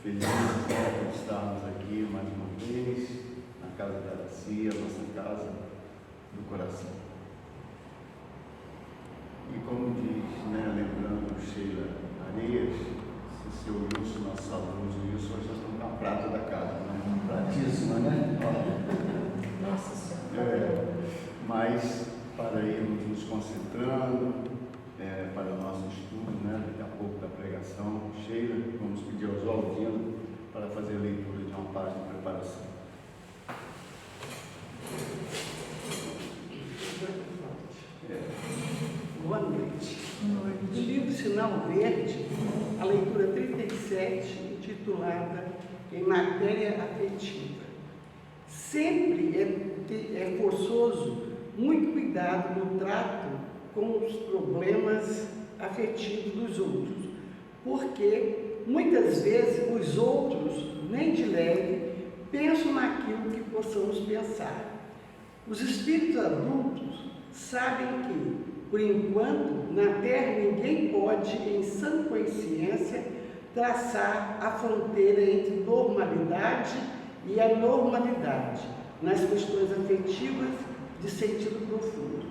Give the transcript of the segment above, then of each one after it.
felizes por estarmos aqui mais uma vez na casa da Aracia, nossa casa do coração. E como diz, lembrando Sheila Areias, se o seu Wilson, nosso saudoso Wilson, hoje nós estamos na prata da casa, pratíssima, né? Nossa Senhora. Mas para irmos nos concentrando para o nosso estudo, daqui a pouco da pregação, Sheila, vamos pedir ao Oswaldino para fazer a leitura de uma página de preparação. Boa noite. Do livro Sinal Verde, a leitura 37, intitulada Em Matéria Afetiva. Sempre é forçoso muito cuidado no trato com os problemas afetivos dos outros, porque muitas vezes os outros, nem de leve, pensam naquilo que possamos pensar. Os espíritos adultos sabem que, por enquanto, na Terra ninguém pode, em sã consciência, traçar a fronteira entre normalidade e anormalidade nas questões afetivas de sentido profundo.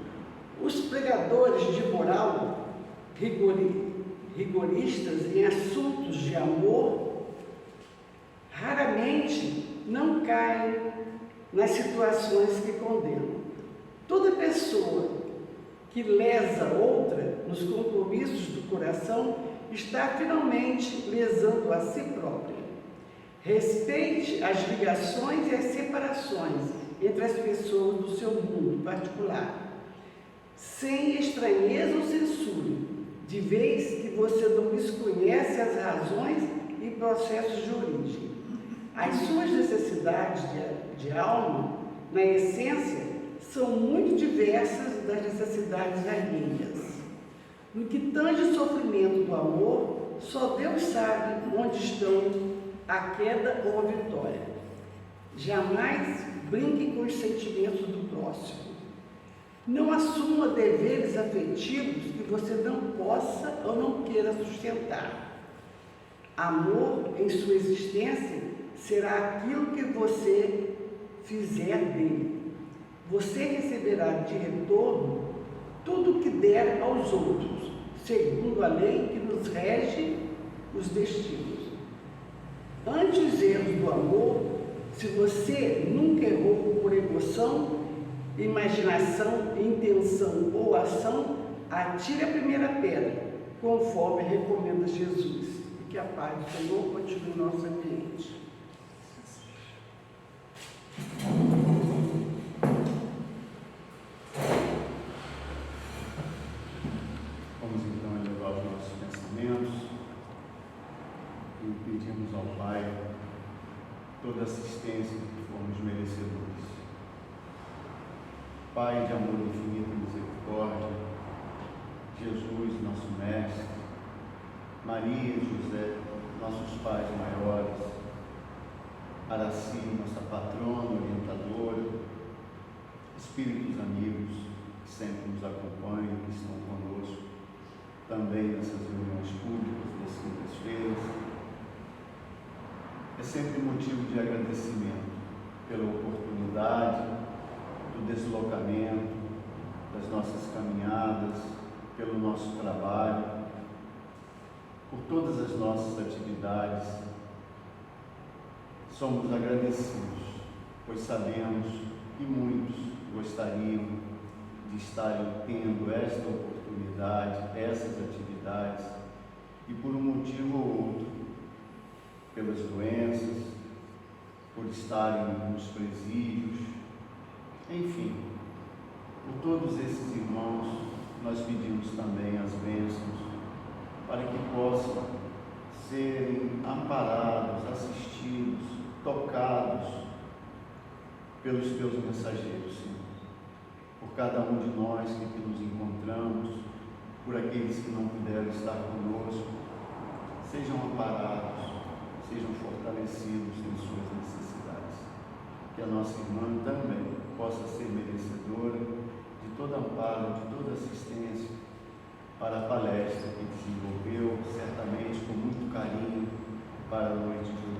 Os pregadores de moral rigoristas em assuntos de amor raramente não caem nas situações que condenam. Toda pessoa que lesa outra nos compromissos do coração está finalmente lesando a si própria. Respeite as ligações e as separações entre as pessoas do seu mundo particular, sem estranheza ou censura, de vez que você não desconhece as razões e processos de origem. As suas necessidades de alma, na essência, são muito diversas das necessidades alheias. No que tange o sofrimento do amor, só Deus sabe onde estão a queda ou a vitória. Jamais brinque com os sentimentos do próximo. Não assuma deveres afetivos que você não possa ou não queira sustentar. Amor, em sua existência, será aquilo que você fizer dele. Você receberá de retorno tudo o que der aos outros, segundo a lei que nos rege os destinos. Ante os erros do amor, se você nunca errou por emoção, imaginação, intenção ou ação, atire a primeira pedra, conforme recomenda Jesus. E que a paz do Senhor continue no nosso ambiente. Vamos então elevar os nossos pensamentos e pedimos ao Pai toda a assistência que formos merecedores. Pai de amor infinito e misericórdia, Jesus, nosso Mestre, Maria e José, nossos pais maiores, Araci, nossa patrona, orientadora, espíritos amigos que sempre nos acompanham, que estão conosco, também nessas reuniões públicas das quintas-feiras. É sempre motivo de agradecimento pela oportunidade do deslocamento, das nossas caminhadas, pelo nosso trabalho, por todas as nossas atividades. Somos agradecidos, pois sabemos que muitos gostariam de estarem tendo esta oportunidade, essas atividades, e por um motivo ou outro, pelas doenças, por estarem nos presídios, enfim, por todos esses irmãos, nós pedimos também as bênçãos para que possam serem amparados, assistidos, tocados pelos teus mensageiros, Senhor. Por cada um de nós que aqui nos encontramos, por aqueles que não puderam estar conosco, sejam amparados, sejam fortalecidos em suas necessidades. Que a nossa irmã também possa ser merecedora de todo amparo, de toda assistência para a palestra que desenvolveu, certamente com muito carinho, para a noite de hoje.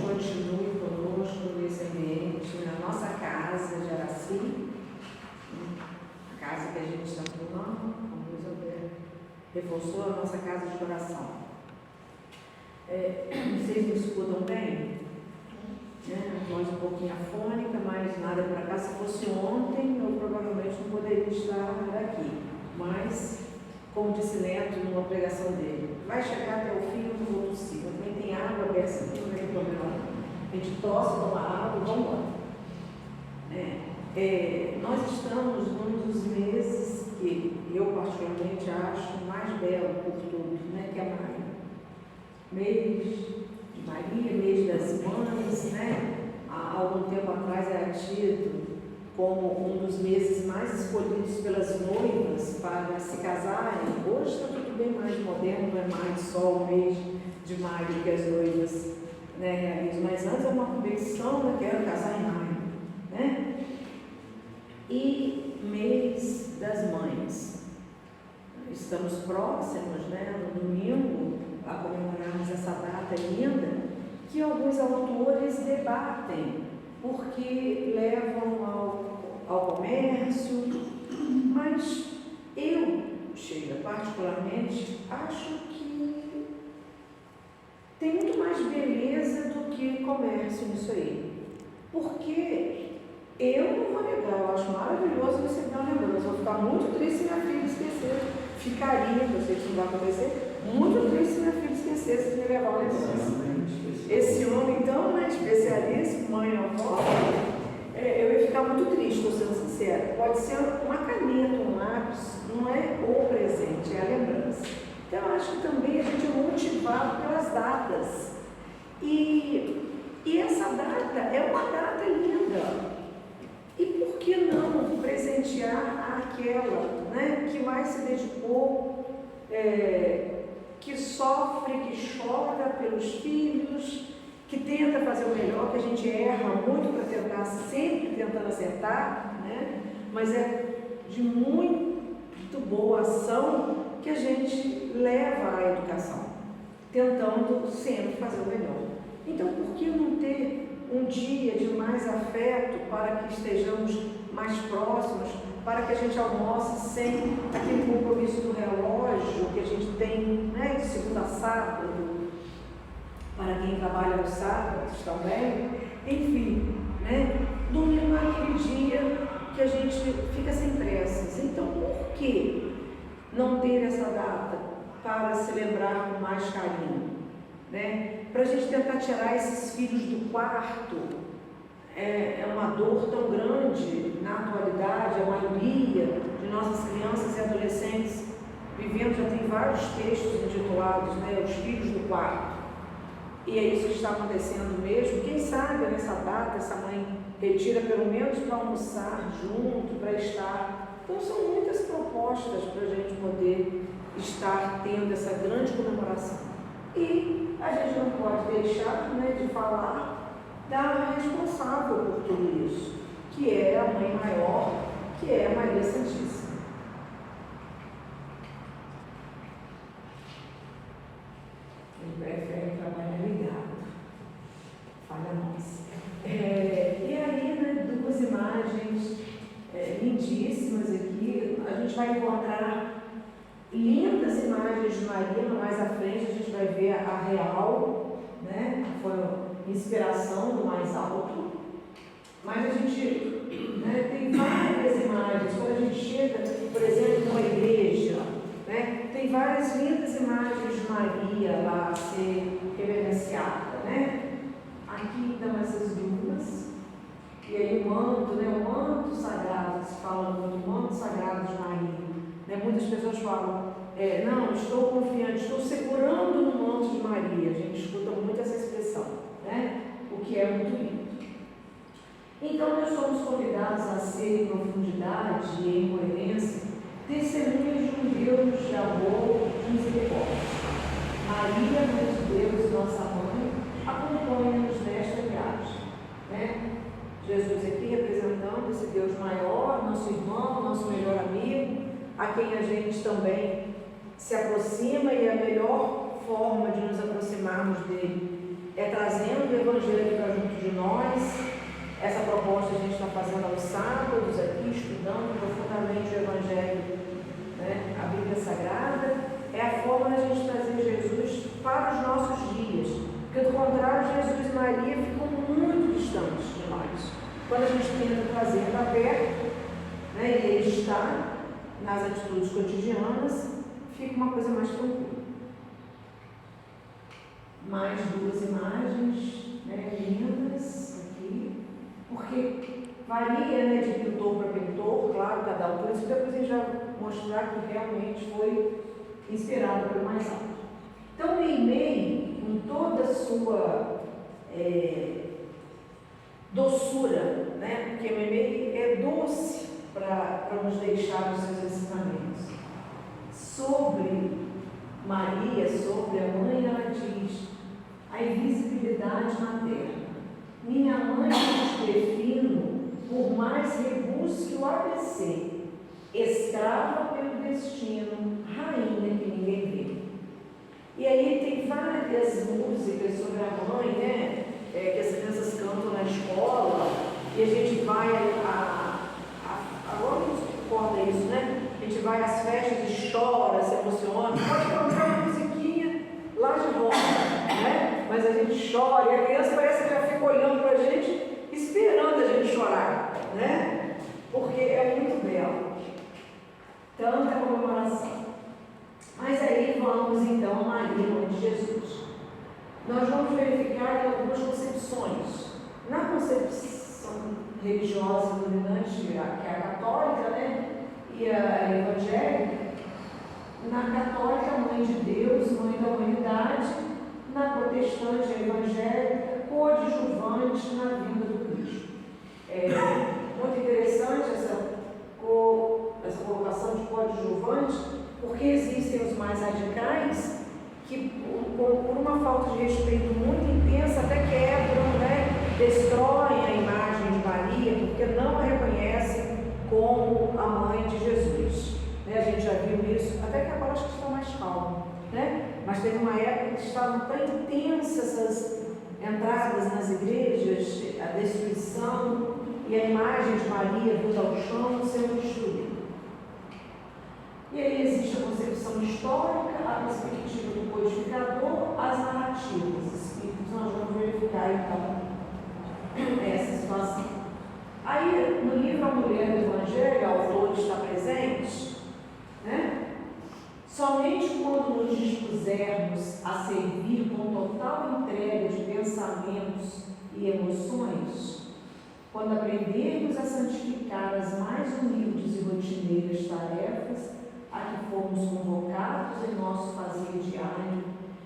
continue conosco nesse ambiente, na nossa casa de Araci, a casa que a gente está formando, como Isabel reforçou, a nossa casa de oração. Vocês me escutam bem? A voz um pouquinho afônica, mas nada para cá. Se fosse ontem, eu provavelmente não poderia estar aqui. Mas, como disse Neto numa pregação dele, vai chegar até o fim, eu não vou tossir. Também tem água aberta aqui, não tem problema. A gente tosse, toma água e vamos embora. Nós estamos num dos meses que eu particularmente acho mais belo por todos, que é maio. Mês de Maria, mês das mães, há algum tempo atrás era tido como um dos meses mais escolhidos pelas noivas para se casarem. Hoje está tudo bem mais moderno, não é mais só o mês de maio que as noivas realizam, mas antes era uma convenção, quero casar em maio, E mês das mães. Estamos próximos, no domingo, a comemorarmos essa data linda, que alguns autores debatem, porque levam ao comércio, mas eu, Sheila, particularmente, acho que tem muito mais beleza do que comércio nisso aí. Porque eu não vou negar, eu acho maravilhoso receber uma lembrança. Eu vou ficar muito triste se minha filha esquecer. Ficaria, eu sei que isso não vai acontecer, muito triste se minha filha esquecesse de me levar uma lembrança. Esse homem tão especialista, mãe, avó, eu ia ficar muito triste, estou sendo sincera. Pode ser uma caneta, um lápis, não é o presente, é a lembrança. Então, eu acho que também a gente é motivado pelas datas. E essa data é uma data linda. E por que não presentear aquela que mais se dedicou, que sofre, que chora pelos filhos, que tenta fazer o melhor, que a gente erra muito para tentar, sempre tentando acertar, mas é de muito boa ação que a gente leva à educação, tentando sempre fazer o melhor. Então, por que não ter um dia de mais afeto para que estejamos mais próximos, para que a gente almoce sem aquele compromisso do relógio que a gente tem, de segunda a sábado, para quem trabalha aos sábados também, enfim, domingo é aquele dia que a gente fica sem pressas. Então, por que não ter essa data para se lembrar com mais carinho? Para a gente tentar tirar esses filhos do quarto, é uma dor tão grande na atualidade. A maioria de nossas crianças e adolescentes vivendo, já tem vários textos intitulados, os filhos do quarto, e é isso que está acontecendo mesmo. Quem sabe nessa data essa mãe retira pelo menos para almoçar junto, para estar. Então são muitas propostas para a gente poder estar tendo essa grande comemoração. E a gente não pode deixar de falar da responsável por tudo isso, que é a mãe maior, que é a Maria Santíssima. Ele prefere trabalhar ligado. Falha nós. E aí, duas imagens lindíssimas aqui. A gente vai encontrar lindas imagens de Maria, mais à frente a gente vai ver a real, foi inspiração do mais alto, mas a gente tem várias imagens. Quando a gente chega, por exemplo, numa igreja, tem várias lindas imagens de Maria lá a ser reverenciada, Aqui estão essas duas, e aí o manto, o manto sagrado, se fala muito, o manto sagrado de Maria. Muitas pessoas falam, não, estou confiante, estou segurando no manto de Maria. A gente escuta muito essa expressão, o que é muito lindo. Então, nós somos convidados a ser em profundidade e em coerência testemunhas de um Deus de amor, de misericórdia. Maria, Mãe de Deus, nossa mãe, acompanha-nos nesta viagem. Jesus aqui representando esse Deus maior, nosso irmão, nosso melhor amigo, a quem a gente também se aproxima, e a melhor forma de nos aproximarmos dele trazendo o Evangelho para junto de nós. Essa proposta a gente está fazendo aos sábados aqui, estudando profundamente o Evangelho, né? A Bíblia Sagrada. É a forma da gente trazer Jesus para os nossos dias, porque do contrário, Jesus e Maria ficam muito distantes de nós. Quando a gente tenta trazer para perto, né, e ele está nas atitudes cotidianas, fica uma coisa mais tranquila. Mais duas imagens, né, lindas aqui, porque varia, né, de pintor para pintor, claro, cada um, por isso depois a gente vai mostrar que realmente foi inspirado pelo mais alto. Então, o Meimei, com toda a sua doçura, né, porque o Meimei é doce para nos deixar os seus ensinamentos. Sobre Maria, sobre a mãe, ela diz: a invisibilidade materna. Minha mãe te defino, por mais rebusque o ABC, escrava pelo destino, rainha que ninguém vê. E aí tem várias músicas sobre a mãe, né? Que as crianças cantam na escola, e a gente vai agora não se importa isso, né? A gente vai às festas e chora, se emociona, pode cantar uma musiquinha lá de volta, né? Mas a gente chora, e a criança parece que já fica olhando para a gente, esperando a gente chorar, né? Porque é muito belo. Tanta comemoração. Mas aí vamos então a Maria, mãe de Jesus. Nós vamos verificar algumas concepções. Na concepção religiosa dominante, que é a católica, né, e a evangélica, na católica, mãe de Deus, mãe da humanidade, na protestante, a evangélica, coadjuvante na vinda do Cristo. É muito interessante essa colocação de coadjuvante, porque existem os mais radicais que, por uma falta de respeito muito intensa, até quebram, né, destroem a imagem de Maria, porque não a reconhecem como a mãe de Jesus. Né? A gente já viu isso, até que agora acho que está mais calmo, né? Mas teve uma época que estavam tão intensas essas entradas nas igrejas, a destruição e a imagem de Maria vindo ao chão sendo destruída. E aí existe a concepção histórica, a perspectiva do codificador, as narrativas escritas. Nós vamos verificar então essa situação. Aí no livro A Mulher do Evangelho, o autor está presente, né? Somente quando nos dispusermos a servir com total entrega de pensamentos e emoções, quando aprendermos a santificar as mais humildes e rotineiras tarefas a que fomos convocados em nosso fazer diário,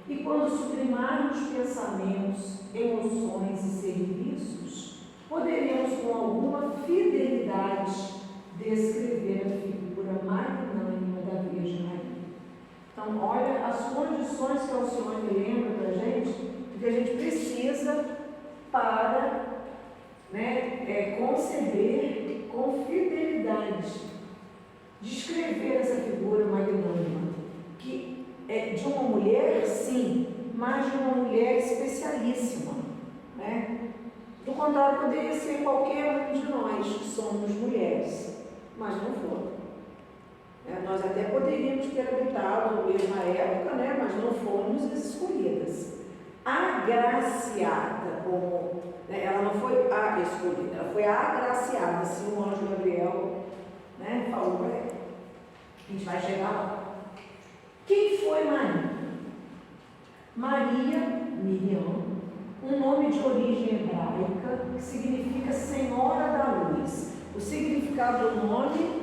e quando sublimarmos pensamentos, emoções e serviços, poderemos com alguma fidelidade descrever a figura magnânima da Virgem Maria. Então, olha as condições que Alcione lembra para a gente, que a gente precisa para, né, conceber com fidelidade, descrever essa figura magnânima, que é de uma mulher, sim, mas de uma mulher especialíssima, né? Do contrário, poderia ser qualquer um de nós que somos mulheres, mas não foram. Nós até poderíamos ter habitado a mesma época, né? Mas não fomos as escolhidas. Agraciada, como, né? Ela não foi a escolhida, ela foi agraciada, assim o anjo Gabriel, né, falou para ela. A gente vai chegar lá. Quem foi Maria? Maria, Miriam, um nome de origem hebraica que significa Senhora da Luz. O significado do nome,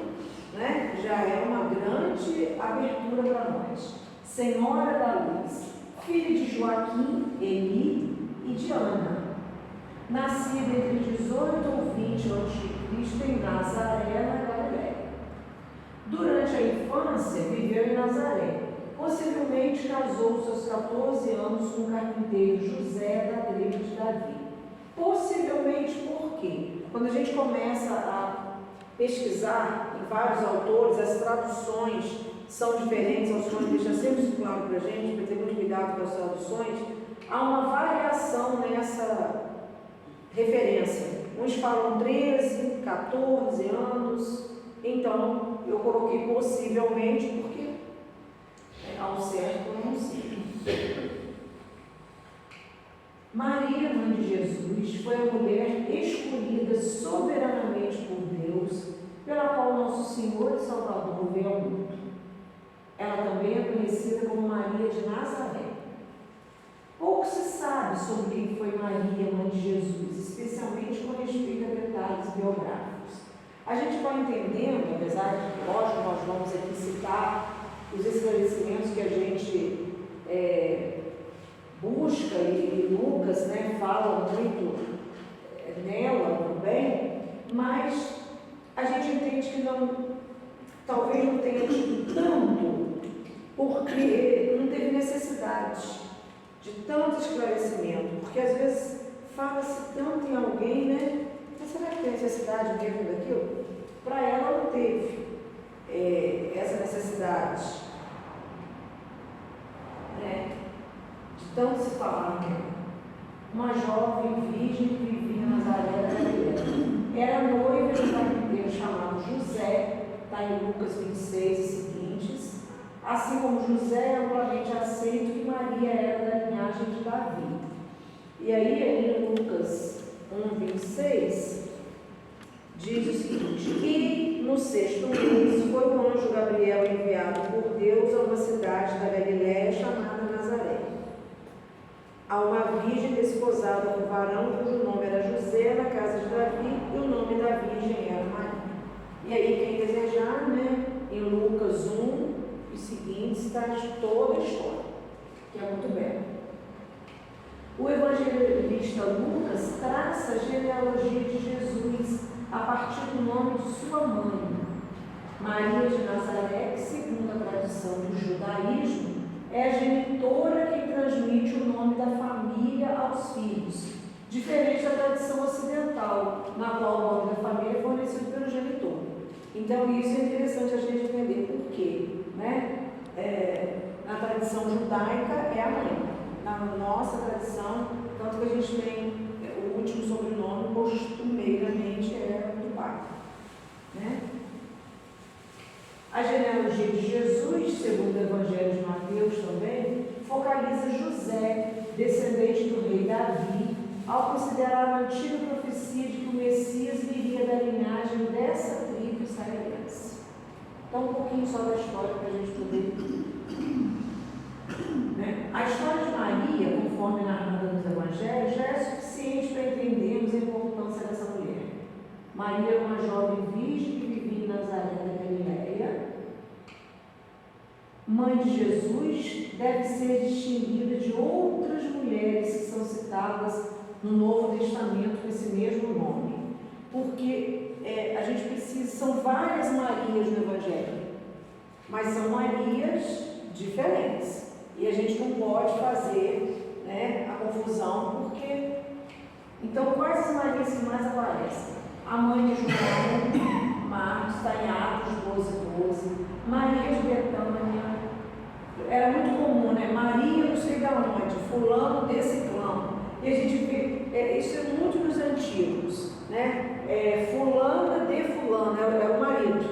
né, já é uma grande abertura para nós. Senhora da Luz, filha de Joaquim, Eli e de Ana, nascida entre 18 ou 20 a.C. em Nazaré, na Galiléia. Durante a infância, viveu em Nazaré. Possivelmente casou-se aos 14 anos com o carpinteiro José da tribo de Davi. Possivelmente por quê? Quando a gente começa a pesquisar em vários autores, as traduções são diferentes, Alcione deixa sempre isso claro para a gente, para ter muito cuidado com as traduções, há uma variação nessa referência. Uns falam 13, 14 anos, então eu coloquei possivelmente porque ao certo eu não sei. Maria, mãe de Jesus, foi a mulher escolhida soberanamente por Deus, pela qual nosso Senhor e Salvador veio ao mundo. Ela também é conhecida como Maria de Nazaré. Pouco se sabe sobre quem foi Maria, mãe de Jesus, especialmente com respeito a detalhes biográficos. A gente vai entendendo, apesar de que, lógico, nós vamos aqui citar os esclarecimentos que a gente busca, e Lucas, né, fala muito nela também, mas a gente entende que talvez não tenha tido tanto, porque não teve necessidade de tanto esclarecimento, porque às vezes fala-se tanto em alguém, né? Mas será que tem necessidade mesmo daquilo? Para ela não teve essa necessidade, né? De tanto se falar nela. Uma jovem virgem que vivia em Nazaré da Galileia. Era noiva de um carpinteiro chamado José, está em Lucas 26 e seguintes. Assim como José é amplamente aceito que Maria era da linhagem de Davi. E aí em Lucas 1:26, diz o seguinte: e no 6º mês foi o anjo Gabriel enviado por Deus a uma cidade da Galiléia chamada Nazaré, a uma virgem desposada com um varão cujo nome era José, na casa de Davi, e o nome da virgem era Maria. E aí quem desejar, né, em Lucas 1 e seguintes está toda a história, que é muito bela. O evangelista Lucas traça a genealogia de Jesus a partir do nome de sua mãe, Maria de Nazaré, que, segundo a tradição do judaísmo, é a genitora que transmite o nome da família aos filhos, diferente da tradição ocidental, na qual o nome da família é fornecido pelo genitor. Então, isso é interessante a gente entender por quê, né? Na tradição judaica é a mãe. Na nossa tradição, tanto que a gente tem o último sobrenome, costumeiramente é do pai, né? A genealogia de Jesus, segundo o Evangelho de Mateus também, focaliza José, descendente do rei Davi, ao considerar a antiga profecia de que o Messias viria da linhagem dessa tribo israelense. Então, um pouquinho só da história para a gente poder... né? A história de Maria, conforme narrada nos Evangelhos, já é suficiente para entendermos a importância dessa mulher. Maria era uma jovem virgem que vivia em Nazaré da Galileia. Mãe de Jesus, deve ser distinguida de outras mulheres que são citadas no Novo Testamento com esse mesmo nome, porque a gente precisa, são várias Marias no Evangelho, mas são Marias diferentes, e a gente não pode fazer, né, a confusão, porque então quais as Marias que mais aparecem? A mãe de João, Marcos, está em Atos 12:12, Maria de Betânia. Era muito comum, né? Maria não sei da onde, fulano desse clã. E a gente vê, isso é muito nos antigos, né? Fulana de fulano, é o marido.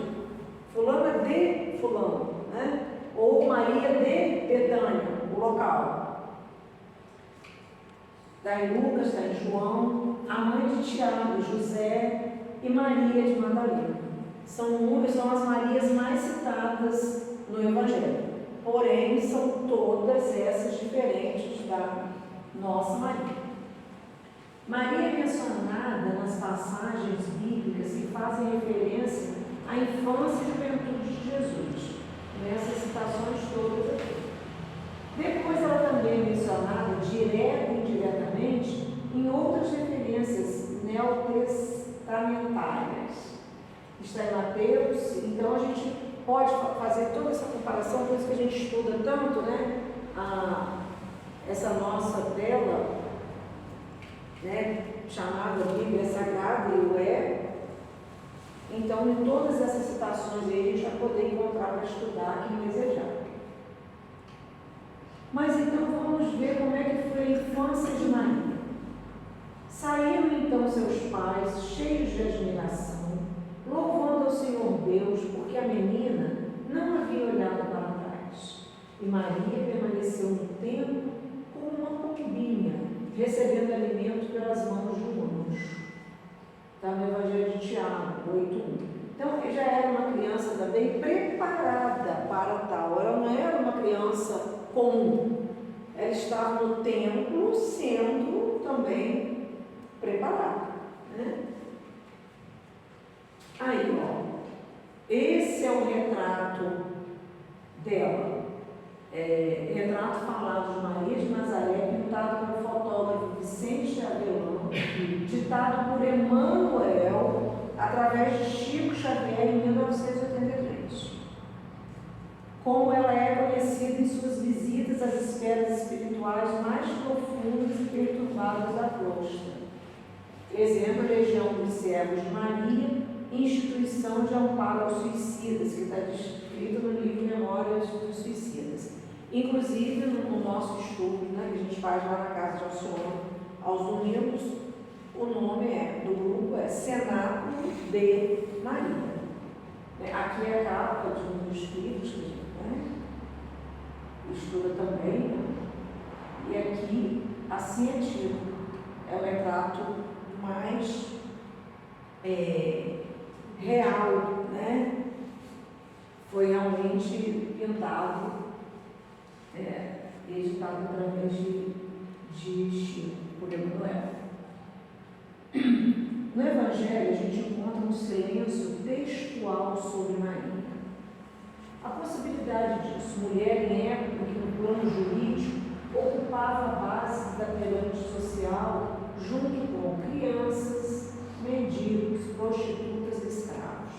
Fulana de fulano, né? Ou Maria de Betânia, o local. Está em Lucas, está em João, a mãe de Tiago, José e Maria de Madalena. São as Marias mais citadas no Evangelho. Porém, são todas essas diferentes da nossa Maria. Maria é mencionada nas passagens bíblicas que fazem referência à infância e juventude de Jesus, nessas citações todas aqui. Depois ela também é mencionada, direta e indiretamente, em outras referências neotestamentárias. Está em Mateus, então a gente pode fazer toda essa comparação, por isso que a gente estuda tanto, né, essa nossa tela, né, chamada Bíblia Sagrada, e o é. Então, em todas essas citações aí, a gente vai poder encontrar para estudar quem desejar. Mas então vamos ver como é que foi a infância de Maria. Saíram então seus pais, cheios de admiração, louvando ao Senhor Deus, porque a menina não havia olhado para trás. E Maria permaneceu no templo como uma pombinha, recebendo alimento pelas mãos de um anjo. Está no Evangelho de Tiago, 8:1. Então, já era uma criança também preparada para tal. Ela não era uma criança comum. Ela estava no templo sendo também preparada, né? Aí, ó, esse é o retrato dela. Retrato falado de Maria de Nazaré, pintado pelo fotógrafo Vicente Avelão, ditado por Emmanuel, através de Chico Xavier, em 1983. Como ela é conhecida em suas visitas às esferas espirituais mais profundas e perturbadas da crosta. Exemplo, a Legião dos Servos de Maria, instituição de amparo aos suicidas, que está descrito no livro Memórias dos Suicidas. Inclusive, no nosso estudo, né, que a gente faz lá na Casa de Alcione, aos domingos, o nome do grupo é Cenáculo de Maria. Aqui é a capa de um dos livros que a gente, né, estuda também, né? E aqui, assim é tido, é o retrato mais real, né? Foi realmente pintado, editado através de Chico, por Emmanuel. No Evangelho, a gente encontra um silêncio textual sobre Maria. A possibilidade disso, mulher em época que no plano jurídico ocupava a base da pirâmide social junto com crianças, mendigos, prostitutas e escravos.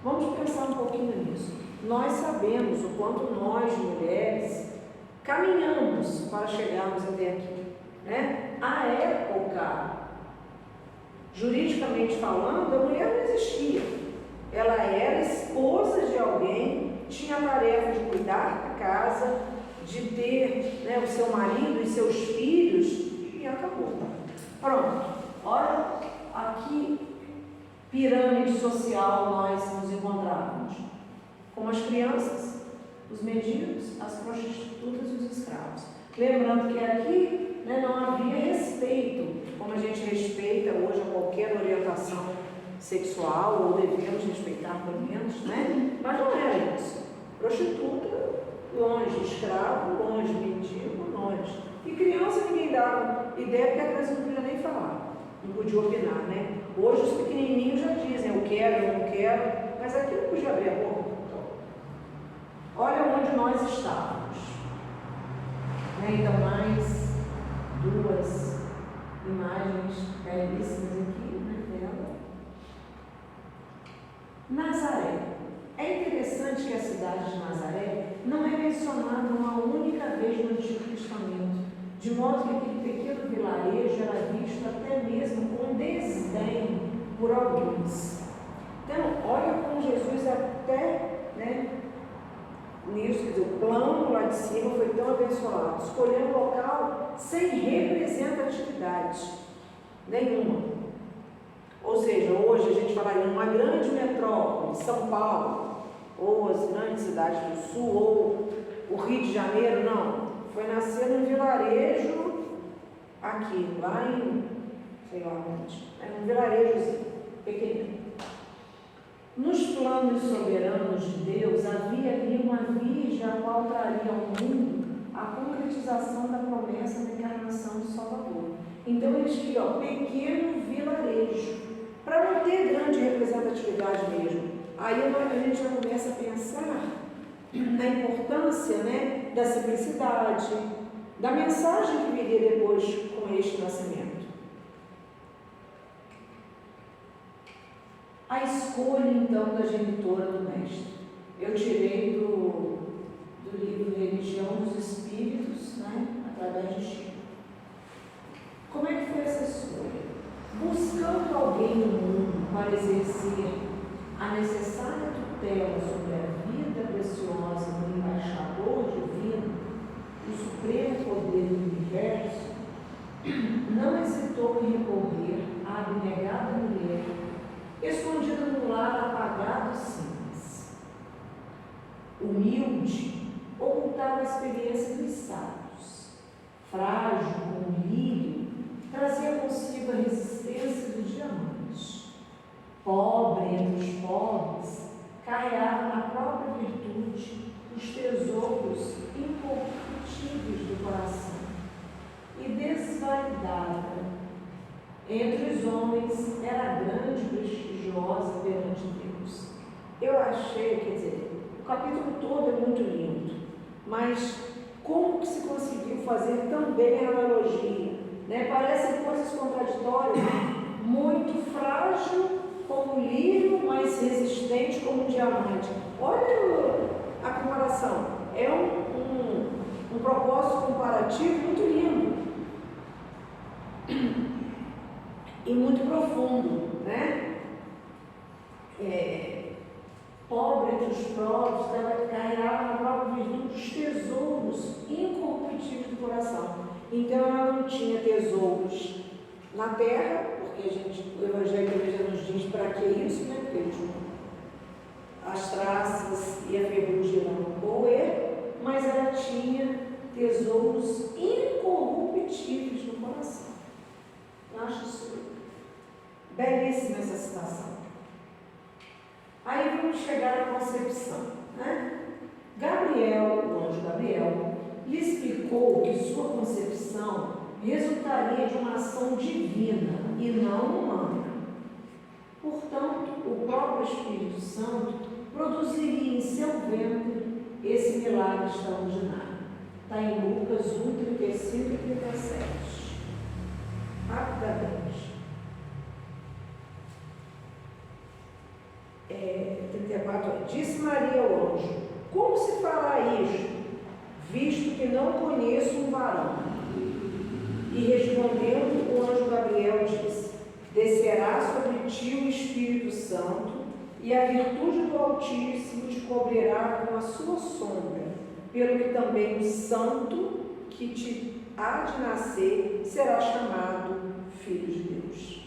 Vamos pensar um pouquinho nisso. Nós sabemos o quanto nós, mulheres, caminhamos para chegarmos até aqui, né? A época, juridicamente falando, a mulher não existia. Ela era esposa de alguém, tinha a tarefa de cuidar da casa, de ter, né, o seu marido e seus filhos, e acabou. Pronto. Olha aqui, pirâmide social nós nos encontrávamos. Com as crianças, os mendigos, as prostitutas e os escravos. Lembrando que aqui, né, não havia respeito, como a gente respeita hoje a qualquer orientação sexual, ou devemos respeitar pelo menos, né? Mas não era isso. Prostituta, longe, escravo, longe, mendigo, longe. E criança ninguém dava ideia, porque a criança não podia nem falar, não podia opinar, né? Hoje os pequenininhos já dizem, eu quero, eu não quero, mas aqui não podia abrir a boca. Olha onde nós estávamos. Então, mais duas imagens belíssimas aqui na tela. Nazaré. É interessante que a cidade de Nazaré não é mencionada uma única vez no Antigo Testamento, de modo que aquele pequeno vilarejo era visto até mesmo com desdém por alguns. Então, olha como Jesus até, né, nisso, quer dizer, o plano lá de cima foi tão abençoado, escolhendo um local sem representatividade nenhuma. Ou seja, hoje a gente falaria numa grande metrópole, São Paulo, ou as grandes cidades do Sul, ou o Rio de Janeiro, não. Foi nascer num vilarejo aqui, lá em, sei lá onde, é um vilarejozinho, pequenino. Nos planos soberanos de Deus, havia ali uma virgem a qual traria ao mundo a concretização da promessa da encarnação do Salvador. Então eles criam pequeno vilarejo, para não ter grande representatividade mesmo. Aí a gente já começa a pensar na importância, né, da simplicidade, da mensagem que viria depois com este nascimento. A escolha, então, da genitora do Mestre. Eu tirei do livro Religião dos Espíritos, né, através de Chico. Como é que foi essa escolha? Buscando alguém no mundo para exercer a necessária tutela sobre a vida preciosa do embaixador divino, o supremo poder do universo, não hesitou em recorrer à abnegada mulher, escondida no lar apagado e simples. Humilde, ocultava a experiência dos sábios. Frágil como um lírio, trazia consigo a resistência dos diamantes. Pobre entre os pobres, carregava na própria virtude os tesouros incorruptíveis do coração. E desvalidada entre os homens, era grande e prestigiosa perante Deus. Eu achei, quer dizer, o capítulo todo é muito lindo, mas como que se conseguiu fazer também a analogia? Né? Parecem coisas contraditórias, muito frágil como um lírio, mas resistente como um diamante. Olha a comparação, é um propósito comparativo muito lindo e muito profundo, né? Pobre entre os povos, carregava na própria virtude os tesouros incorruptíveis do coração. Então ela não tinha tesouros na terra, porque o Evangelho da Igreja nos diz para que isso, né? Porque as traças e a ferrugem irão corroer, mas ela tinha tesouros incorruptíveis no coração. Eu acho isso belíssima, essa citação. Aí vamos chegar à concepção, né? Gabriel, o anjo Gabriel, lhe explicou que sua concepção resultaria de uma ação divina e não humana. Portanto, o próprio Espírito Santo produziria em seu ventre esse milagre extraordinário. Está em Lucas 1, 35 e 37. Rapidamente. 34. Disse Maria ao anjo: como se fará isto, visto que não conheço um varão? E respondendo, o anjo Gabriel disse: descerá sobre ti o Espírito Santo, e a virtude do Altíssimo te cobrirá com a sua sombra, pelo que também o santo que te há de nascer será chamado Filho de Deus.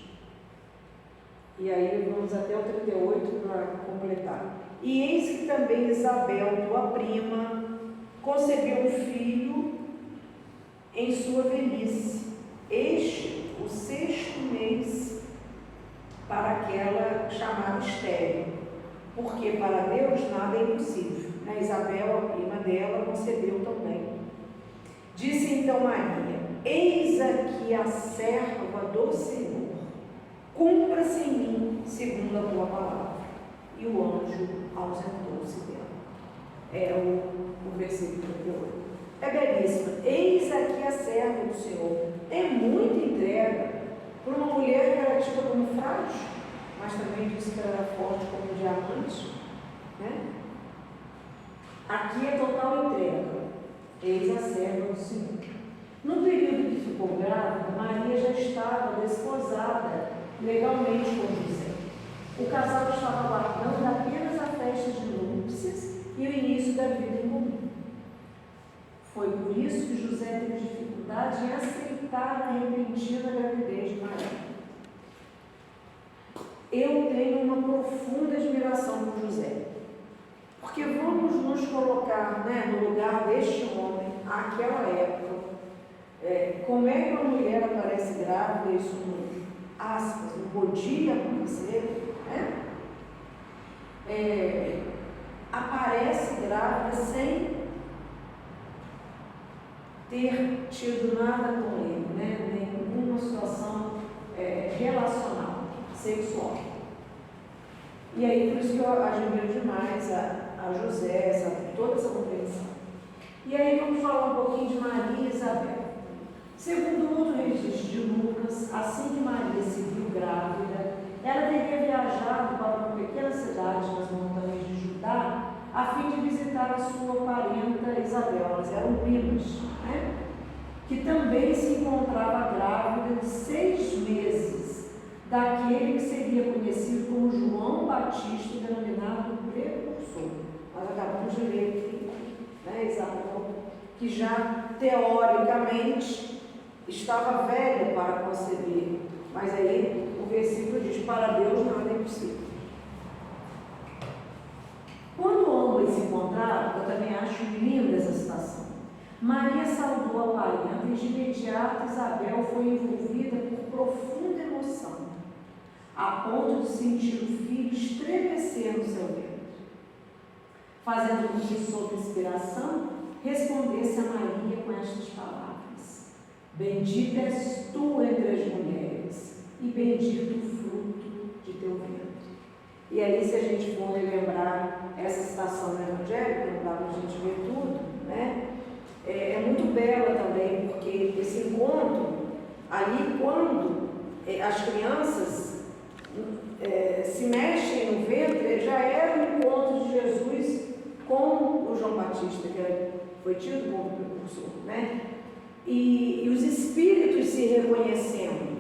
E aí vamos até o 38 para completar. E eis que também Isabel, tua prima, concebeu um filho em sua velhice, este o 6º mês para aquela chamada estéril, porque para Deus nada é impossível. A Isabel, a prima dela, concebeu também. Disse então Maria: eis aqui a serva do Senhor, cumpra-se em mim segundo a tua palavra. E o anjo ausentou-se dela. É o versículo 38. É belíssima. Eis aqui a serva do Senhor. É muita entrega para uma mulher que era tida como frágil, mas também disse que ela era forte como um diamante, né? Aqui é total entrega. Eis a serva do Senhor. No período que ficou grávida, Maria já estava desposada legalmente com José. O casal estava aguardando apenas a festa de núpcias e o início da vida em comum. Foi por isso que José teve dificuldade em aceitar a repentina gravidez de Maria. Eu tenho uma profunda admiração por José, porque vamos nos colocar, né, no lugar deste homem, àquela época. Como é que uma mulher aparece grávida? Isso não podia acontecer, né? Aparece grávida sem ter tido nada com ele, né? Nenhuma situação relacional, sexual. E aí, por isso que eu admiro demais a José, toda essa compreensão. E aí vamos falar um pouquinho de Maria e Isabel. Segundo outro registro de Lucas, assim que Maria se viu grávida, ela teria viajado para uma pequena cidade nas montanhas de Judá, a fim de visitar a sua parenta Isabel. Elas eram primas, né? Que também se encontrava grávida de 6 meses, daquele que seria conhecido como João Batista, denominado precursor. Nós acabamos de ler aqui, né, Isabel, que já teoricamente, estava velha para conceber. Mas aí o versículo diz: para Deus nada é impossível. Quando ambos se encontraram, eu também acho linda essa citação. Maria saudou a parenta e de imediato Isabel foi envolvida por profunda emoção, a ponto de sentir o filho estremecer no seu ventre, fazendo com que, sob inspiração, respondesse a Maria com estas palavras: bendita és tu entre as mulheres, e bendito o fruto de teu ventre. E aí, se a gente for relembrar essa citação do Evangelho, que não dá para a gente ver tudo, né? É muito bela também, porque esse encontro, ali quando as crianças se mexem no ventre, já era o encontro de Jesus com o João Batista, que foi tido como precursor, né? E os espíritos se reconhecendo.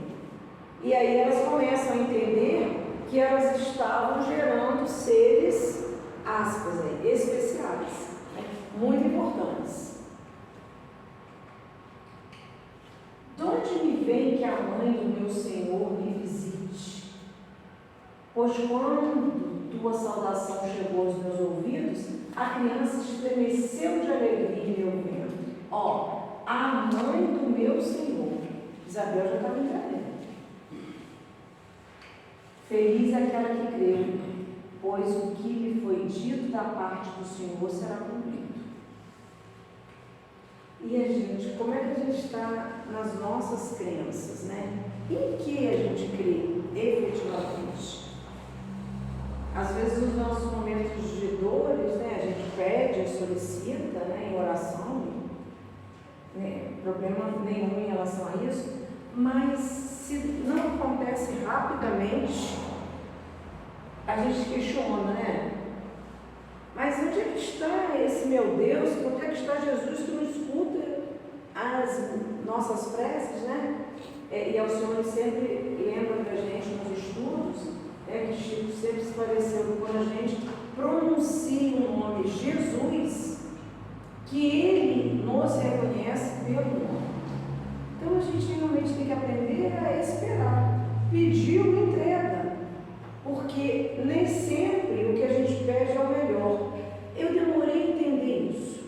E aí elas começam a entender que elas estavam gerando seres, aspas, especiais, né? Muito importantes. De onde me vem que a mãe do meu Senhor me visite? Pois quando tua saudação chegou aos meus ouvidos, a criança estremeceu de alegria em meu ventre. Ó, a mãe do meu Senhor. Isabel já estava entendendo. Feliz aquela que creu, pois o que lhe foi dito da parte do Senhor será cumprido. E a gente, como é que a gente está nas nossas crenças, né? Em que a gente crê efetivamente? Às vezes, nos nossos momentos de dores, né, a gente pede, solicita, né, em oração, né, problema nenhum em relação a isso, mas se não acontece rapidamente, a gente questiona, né? Mas onde é que está esse meu Deus? Onde é que está Jesus que não escuta as nossas preces, né? E ao Senhor sempre lembra da gente nos estudos, que Chico sempre esclareceu, quando a gente pronuncia o nome Jesus, que Ele nos reconhece pelo nome. Então a gente realmente tem que aprender a esperar. Pediu, entrega. Porque nem sempre o que a gente pede é o melhor. Eu demorei a entender isso.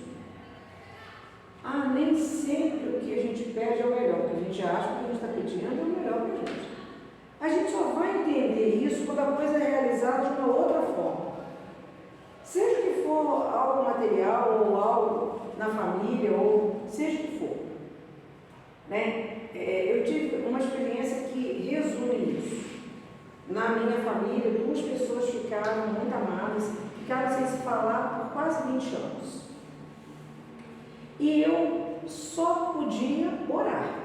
Nem sempre o que a gente pede é o melhor. O que a gente acha que a gente está pedindo é o melhor para a gente. A gente só vai entender isso quando a coisa é realizada de uma outra forma. Seja que for algo material, ou algo na família, ou seja o que for. Né? Eu tive uma experiência que resume isso. Na minha família, 2 pessoas ficaram muito amadas, ficaram sem se falar por quase 20 anos. E eu só podia orar.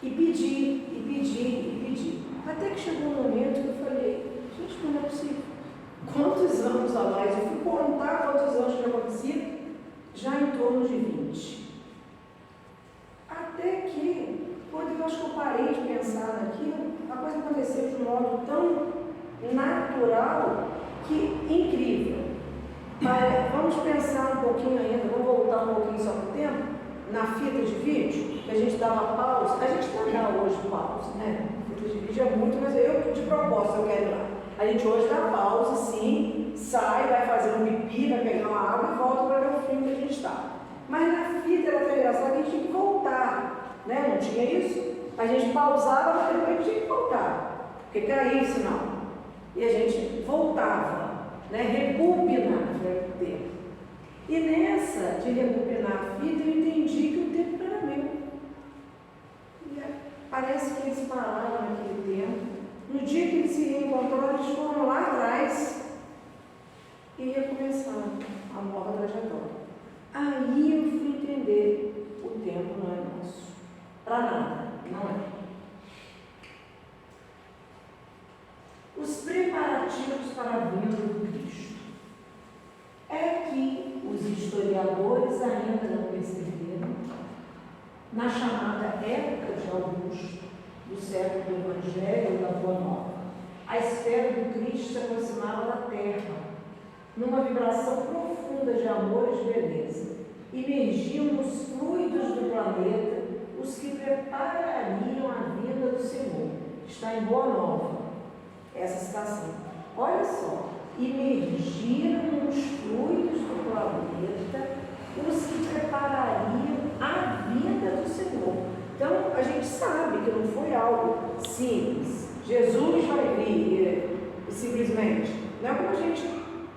E pedir, e pedir, e pedir. Até que chegou um momento que eu falei: gente, não é possível. Quantos anos a mais? Eu fui contar quantos anos tinha acontecido, já em torno de 20. Até que, quando eu acho que eu parei de pensar naquilo, a coisa aconteceu de um modo tão natural que incrível. Vamos pensar um pouquinho ainda, vamos voltar um pouquinho só para o tempo, na fita de vídeo, que a gente dava pausa. A gente não dá hoje pausa, né? A fita de vídeo é muito, mas eu, de propósito, eu quero ir lá. A gente hoje dá pausa, sim, sai, vai fazer um pipi, vai pegar uma água e volta para ver o filme que a gente está. Mas na fita era tão engraçado que a gente tinha que voltar, né? Não tinha isso? A gente pausava, mas depois a gente tinha que voltar, porque caía o sinal. E a gente voltava, né? Rebobinar, né? O tempo. E nessa de rebobinar a fita, eu entendi que o tempo era meu. E parece que eles pararam naquele tempo. No dia que eles se reencontraram, eles foram lá atrás e recomeçaram a nova trajetória. Aí eu fui entender: o tempo não é nosso. Para nada, não é. Os preparativos para a vinda do Cristo. É que os historiadores ainda não perceberam, na chamada época de Augusto, do século do Evangelho da Boa Nova, a esfera do Cristo se aproximava da terra, numa vibração profunda de amor e de beleza. Emergiam nos fluidos do planeta, os que preparariam a vinda do Senhor. Está em Boa Nova, essa citação. Olha só, imergiram nos fluidos do planeta os que preparariam a vinda do Senhor. Então, a gente sabe que não foi algo simples. Jesus vai vir e simplesmente, não é como a gente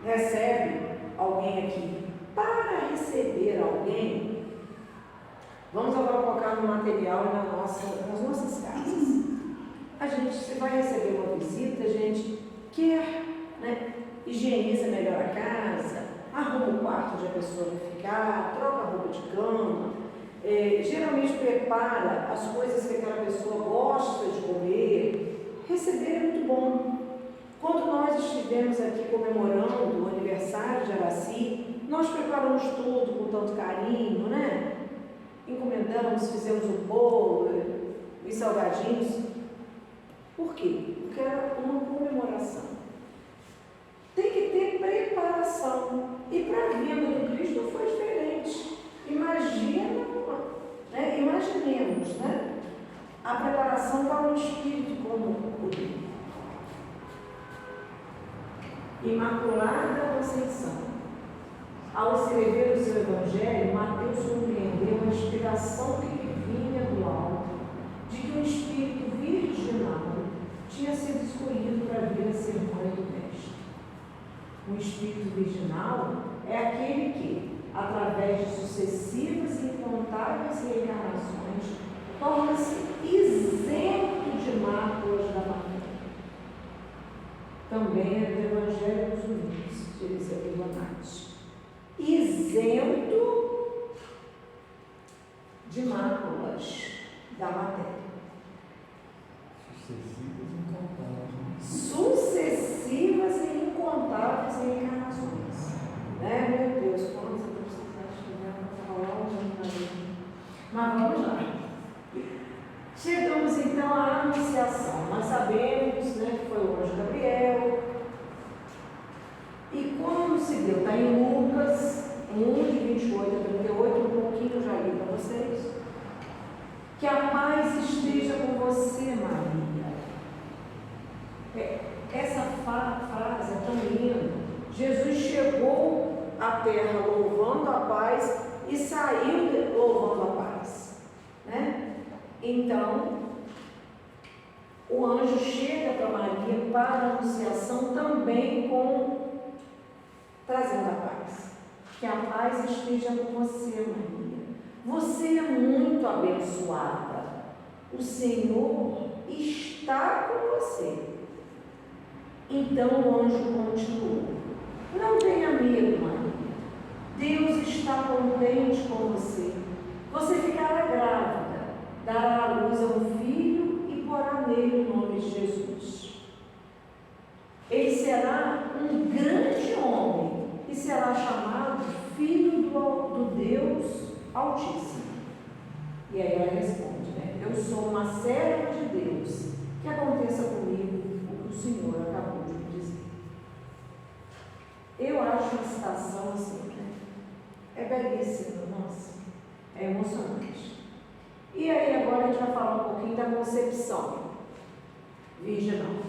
recebe alguém aqui. Para receber alguém, vamos agora colocar no material nas nossas casas. A gente vai receber uma visita, a gente quer, né, higieniza melhor a casa, arruma o quarto onde a pessoa vai ficar, troca a roupa de cama, geralmente prepara as coisas que aquela pessoa gosta de comer. Receber é muito bom. Quando nós estivemos aqui comemorando o aniversário de Araci, nós preparamos tudo com tanto carinho, né? Encomendamos, fizemos o bolo, os salgadinhos. Por quê? Porque era uma comemoração. Tem que ter preparação. E para a vinda do Cristo não foi diferente. Imaginemos, né? A preparação para um espírito como o dele. Imaculada Conceição. Ao escrever o seu Evangelho, Mateus compreendeu a inspiração que lhe vinha do alto, de que um espírito virginal tinha sido escolhido para vir a ser mãe do Mestre. Um espírito virginal é aquele que, através de sucessivas e incontáveis reencarnações, torna-se isento de máculas da matéria. Também é do Evangelho dos Unidos, diz aqui Bonatti. Isento de máculas da matéria. Sucessivas e incontáveis reencarnações. Né, meu Deus, quando você precisar chegar para falar, mas vamos lá. Chegamos então à Anunciação. Nós sabemos, né, que foi o anjo Gabriel. E quando se deu, está em Lucas 1, de 28 a 38, um pouquinho já li para vocês. Que a paz esteja com você, Maria. Essa frase é tão linda. Jesus chegou à terra louvando a paz e saiu louvando a paz. Né? Então, o anjo chega para Maria para a Anunciação também trazendo a paz. Que a paz esteja com você, Maria. Você é muito abençoada. O Senhor está com você. Então o anjo continuou: não tenha medo, Maria. Deus está contente com você. Você ficará grávida, dará à luz a um filho e porá nele o nome de Jesus. Ele será um grande homem e será chamado Filho do Deus Altíssimo. E aí ela responde, né? Eu sou uma serva de Deus, que aconteça comigo o que o Senhor acabou de me dizer. Eu acho uma citação assim, né? É belíssima, nossa, é emocionante. E aí agora a gente vai falar um pouquinho da concepção virginal.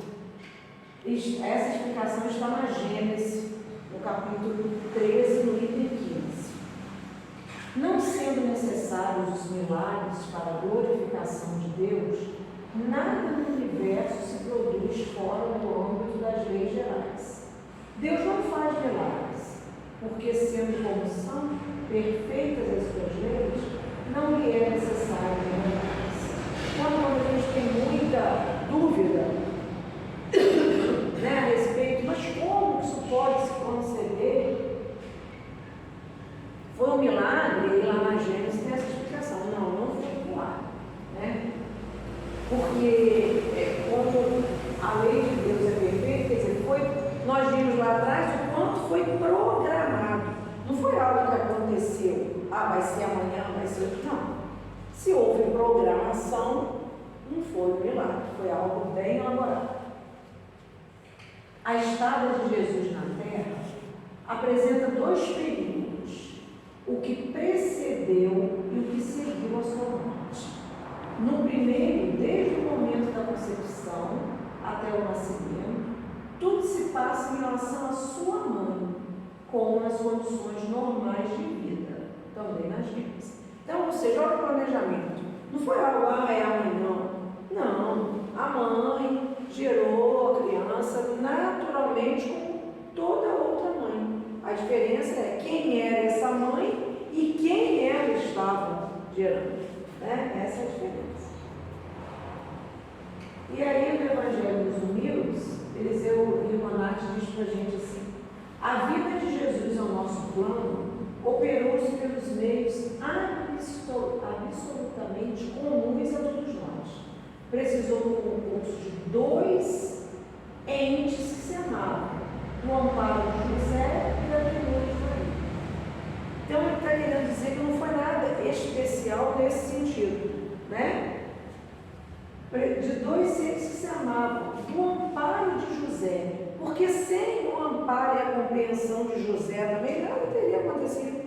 Essa explicação está na Gênesis, no capítulo 13, no item 15. Não sendo necessários os milagres para a glorificação de Deus, nada no universo se produz fora do âmbito das leis gerais. Deus não faz milagres, porque sendo como são perfeitas as suas leis, não lhe é necessário milagres. Então, quando a gente tem muita dúvida, né, a respeito, mas como isso pode se conceder? Foi um milagre, e lá na Gênesis tem essa explicação. Não foi um milagre, né? Porque como a lei de Deus é perfeita, quer dizer, nós vimos lá atrás o quanto foi programado. Não foi algo que aconteceu, vai ser amanhã, vai ser hoje. Não. Se houve programação, não foi um milagre, foi algo bem elaborado. A estada de Jesus na Terra apresenta dois períodos, o que precedeu e e o que seguiu a sua morte. No primeiro, desde o momento da concepção até o nascimento, tudo se passa em relação à sua mãe, com as condições normais de vida, também nas vidas. Então, ou seja, olha o planejamento. Não foi algo, é a mãe, não. Não, a mãe gerou a criança naturalmente como toda outra mãe. A diferença é quem era essa mãe e quem ela estava gerando. Né? Essa é a diferença. E aí, no Evangelho dos Humildes, Eliseu Limonati diz para a gente assim: a vida de Jesus ao nosso plano operou-se pelos meios absolutamente comuns a todos nós. Precisou do concurso de dois entes que se amavam, do amparo de José e da ternura de Maria. Então, ele está querendo dizer que não foi nada especial nesse sentido, né? De dois seres que se amavam, do amparo de José, porque sem o amparo e a compreensão de José também nada teria acontecido.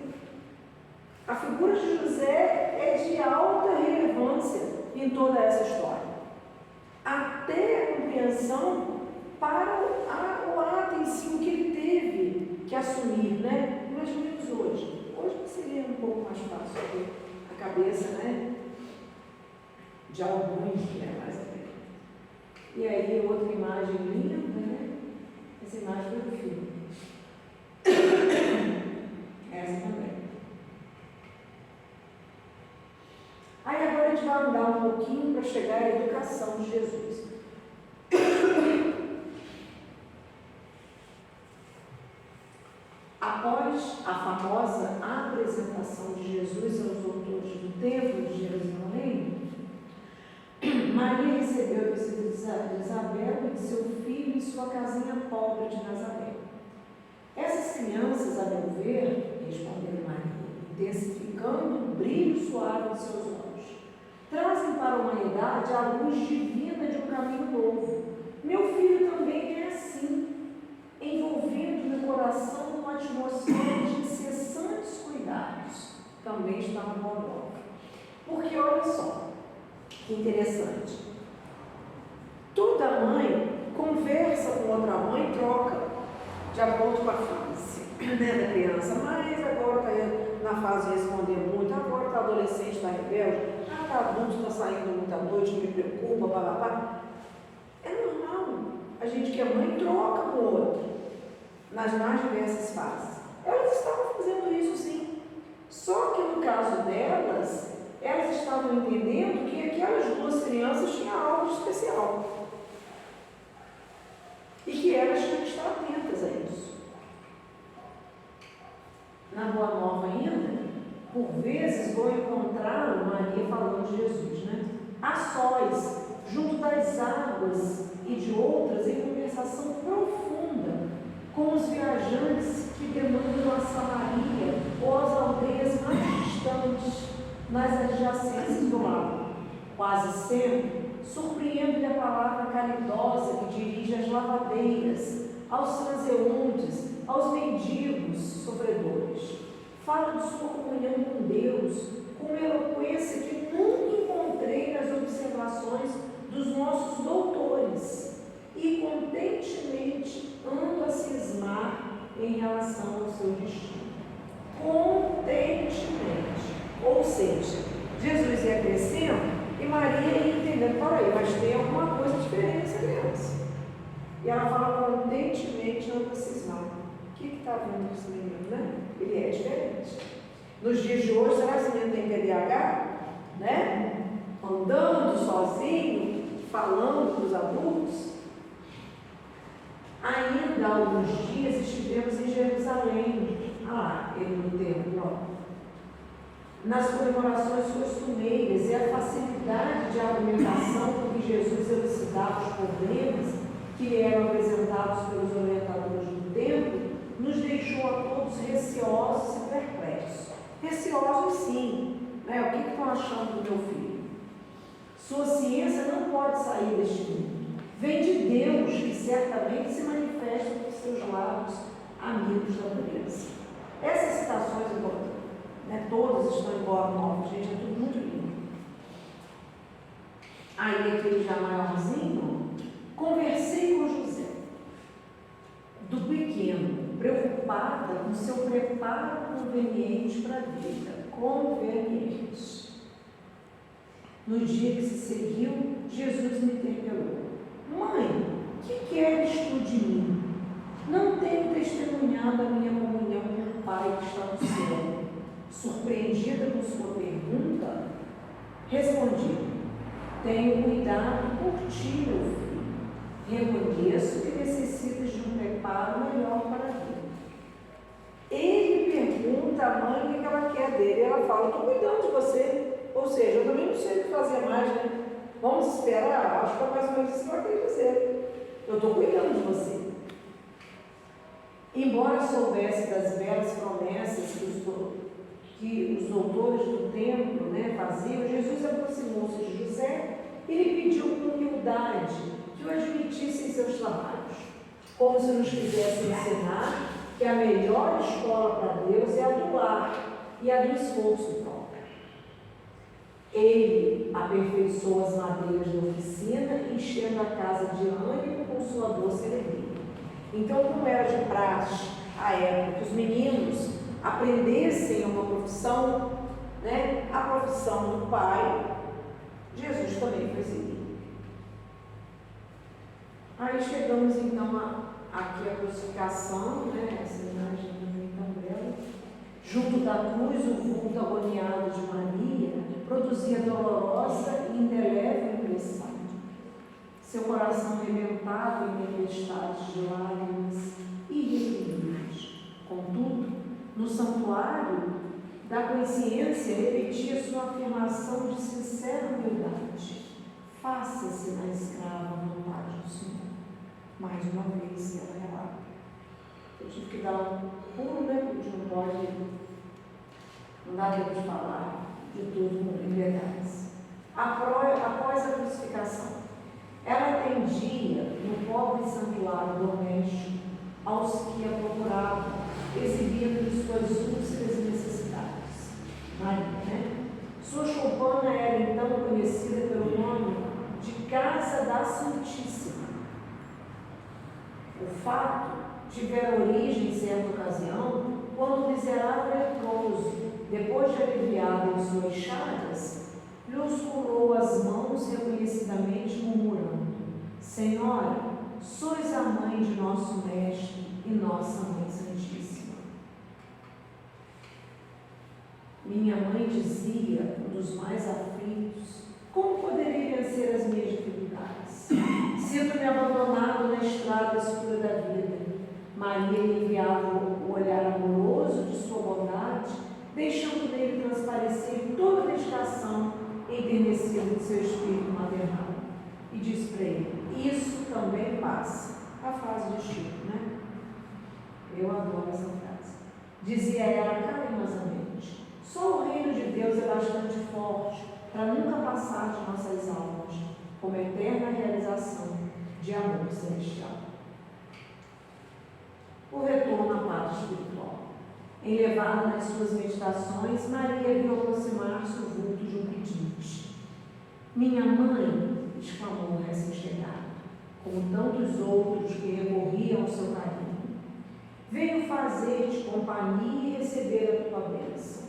A figura de José é de alta relevância em toda essa história, até a compreensão para o ato em si, o que ele teve que assumir, né? Imaginemos hoje seria um pouco mais fácil ter a cabeça, né, de alguns que é mais até. E aí outra imagem linda, né? Essa imagem foi do filme. Essa também. Aí agora a gente vai andar um pouquinho para chegar à educação de Jesus. Após a famosa apresentação de Jesus aos doutores do Templo de Jerusalém, Maria recebeu a visita de Isabel e de seu filho em sua casinha pobre de Nazaré. Essas crianças, a meu ver, respondeu Maria, intensificando o brilho suave de seus olhos, trazem para a humanidade a luz divina de um caminho novo. Meu filho também é assim, envolvendo meu coração numa atmosfera de incessantes cuidados. Também está no Bodó. Porque olha só, que interessante. Toda mãe conversa com outra mãe, troca de acordo com a fase, né, da criança. Mas agora está na fase de responder muito, agora está adolescente, está rebelde, está adulto, está saindo muita noite, me preocupa, papapá. É normal. A gente que é mãe troca com o outro nas mais diversas fases. Elas estavam fazendo isso sim. Só que no caso delas, elas estavam entendendo que aquelas duas crianças tinham algo de especial. E que elas tinham que estar atentas a isso. Na Boa Nova ainda, por vezes vou encontrar Maria falando de Jesus, né? A sós, junto das águas e de outras, em conversação profunda com os viajantes que demandam a Samaria ou as aldeias mais distantes, nas adjacências do lago. Quase sempre, surpreende-lhe a palavra caridosa que dirige às lavadeiras, aos transeuntes, aos mendigos sofredores. Fala de sua comunhão com Deus, com uma eloquência que nunca encontrei nas observações dos nossos doutores, e contentemente ando a cismar em relação ao seu destino. Contentemente. Ou seja, Jesus ia crescendo e Maria ia entendendo, peraí, mas tem alguma coisa diferente nessa criança. E ela fala contentemente, ando a cismar. O que está vendo esse menino, né? Ele é diferente. Nos dias de hoje, será que esse menino tem TDAH? Né? Andando sozinho, falando com os adultos. Ainda há alguns dias estivemos em Jerusalém. Ele no templo, ó. Nas comemorações costumeiras e a facilidade de argumentação com que Jesus elucidava os problemas que eram apresentados pelos orientadores do templo, nos deixou a todos receosos e perplexos. Receosos sim, né? O que estão achando do meu filho? Sua ciência não pode sair deste mundo. Vem de Deus, que certamente se manifesta por seus lábios amigos da pureza. Essas citações né? Todas estão em Boa Nova, gente, é tudo muito lindo. Aí aquele já maiorzinho, conversei com José, do pequeno, preocupada com seu preparo conveniente para a vida, conveniente. No dia que se seguiu, Jesus me interpelou: Mãe, que queres tu de mim? Não tenho testemunhado a minha comunhão com o Pai que está no céu. Surpreendida com sua pergunta, respondi: tenho cuidado por ti, meu filho. Reconheço que necessitas de um preparo melhor para a vida. Ele pergunta à mãe o que ela quer dele. Ela fala: estou cuidando de você. Ou seja, eu também não sei o que fazer mais, né? Vamos esperar? Acho que é mais ou menos isso que ela quer dizer. Eu estou cuidando de você. Embora soubesse das belas promessas que os doutores do templo, né, faziam, Jesus aproximou-se de José e lhe pediu com humildade que o admitisse em seus trabalhos, como se nos quisesse ensinar que a melhor escola para Deus é a do lar e a do esforço próprio. Ele aperfeiçoou as madeiras da oficina, enchendo a casa de ânimo com sua doce alegria. Então, como era de praxe à época que os meninos aprendessem uma profissão, né, a profissão do pai, Jesus também foi seguir. Aí chegamos então aqui a crucificação, né, essa imagem também tão bela. Junto da cruz, o vulto agoniado de Maria produzia dolorosa e indelével impressão. Seu coração rebentava em tempestades de lágrimas irreprimíveis. Contudo, no santuário da consciência repetia sua afirmação de sincera humildade: faça-se na escrava a vontade do Senhor. Mais uma vez ela relata: eu tive que dar um pulo, né? Porque não pode, não dá tempo de falar de tudo em detalhes. Após a crucificação, ela atendia no pobre santuário doméstico aos que a procuravam, exibindo suas úlceras necessidades. Maria, né? Sua choupana era então conhecida pelo nome de Casa da Santíssima. O fato tivera origem, em certa ocasião, quando o miserável leproso, depois de aliviado em suas chagas, lhes curou as mãos reconhecidamente, murmurando: Senhora, sois a mãe de nosso Mestre e nossa Mãe Santíssima. Minha mãe dizia, um dos mais aflitos: como poderei vencer as minhas dificuldades? Sinto-me abandonado na estrada escura da vida. Maria lhe enviava o olhar amoroso de sua bondade, deixando nele transparecer toda a dedicação enternecida de seu espírito maternal. E diz para ele: isso também passa. A frase de Chico, né? Eu adoro essa frase. Dizia ela carinhosamente: só o reino de Deus é bastante forte para nunca passar de nossas almas, como eterna realização de amor celestial. O retorno à paz espiritual. Enlevada nas suas meditações, Maria viu aproximar-se o vulto de um pedinte. Minha mãe, exclamou o recém-chegado, como tantos outros que recorriam ao seu carinho, venho fazer-te companhia e receber a tua bênção.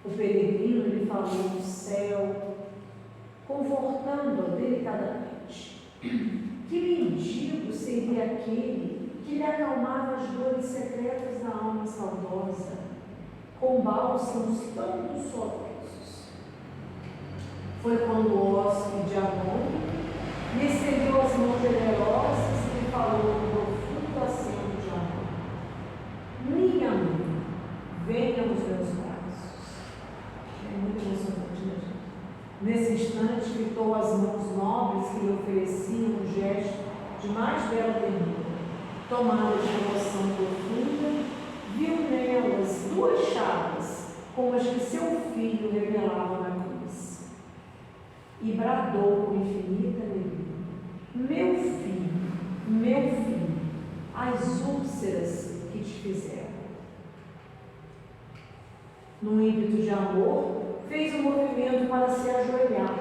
O peregrino lhe falou do céu, confortando-a delicadamente. Que mendigo seria aquele que lhe acalmava as dores secretas da alma saudosa, com bálsamos tão consolosos. Foi quando o hóspede Amon lhe estendeu as mãos generosas e lhe falou com profundo acento de amor: minha mãe, venha aos meus braços. É muito emocionante, né, gente? Nesse instante, gritou as mãos nobres que lhe ofereciam um gesto de mais bela ternura. Tomada de emoção profunda, viu nelas duas chagas, como as que seu filho revelava na cruz. E bradou com infinita alegria: meu filho, as úlceras que te fizeram. num ímpeto de amor, fez um movimento para se ajoelhar.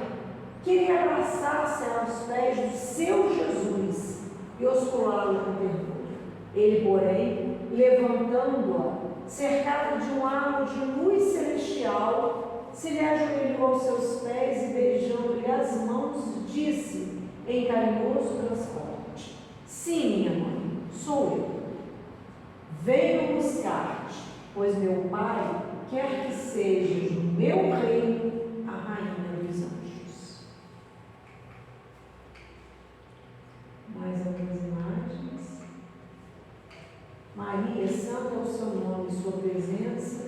Queria abraçar-se aos pés do seu Jesus e osculá-lo com ternura. Ele, porém, levantando-a, cercado de um halo de luz celestial, se lhe ajoelhou aos seus pés e, beijando-lhe as mãos, disse em carinhoso transporte: sim, minha mãe, sou eu. Venho buscar-te, pois meu Pai quer que sejas no meu reino a rainha dos anjos. Mais algumas imagens. Maria, santa é o seu nome e sua presença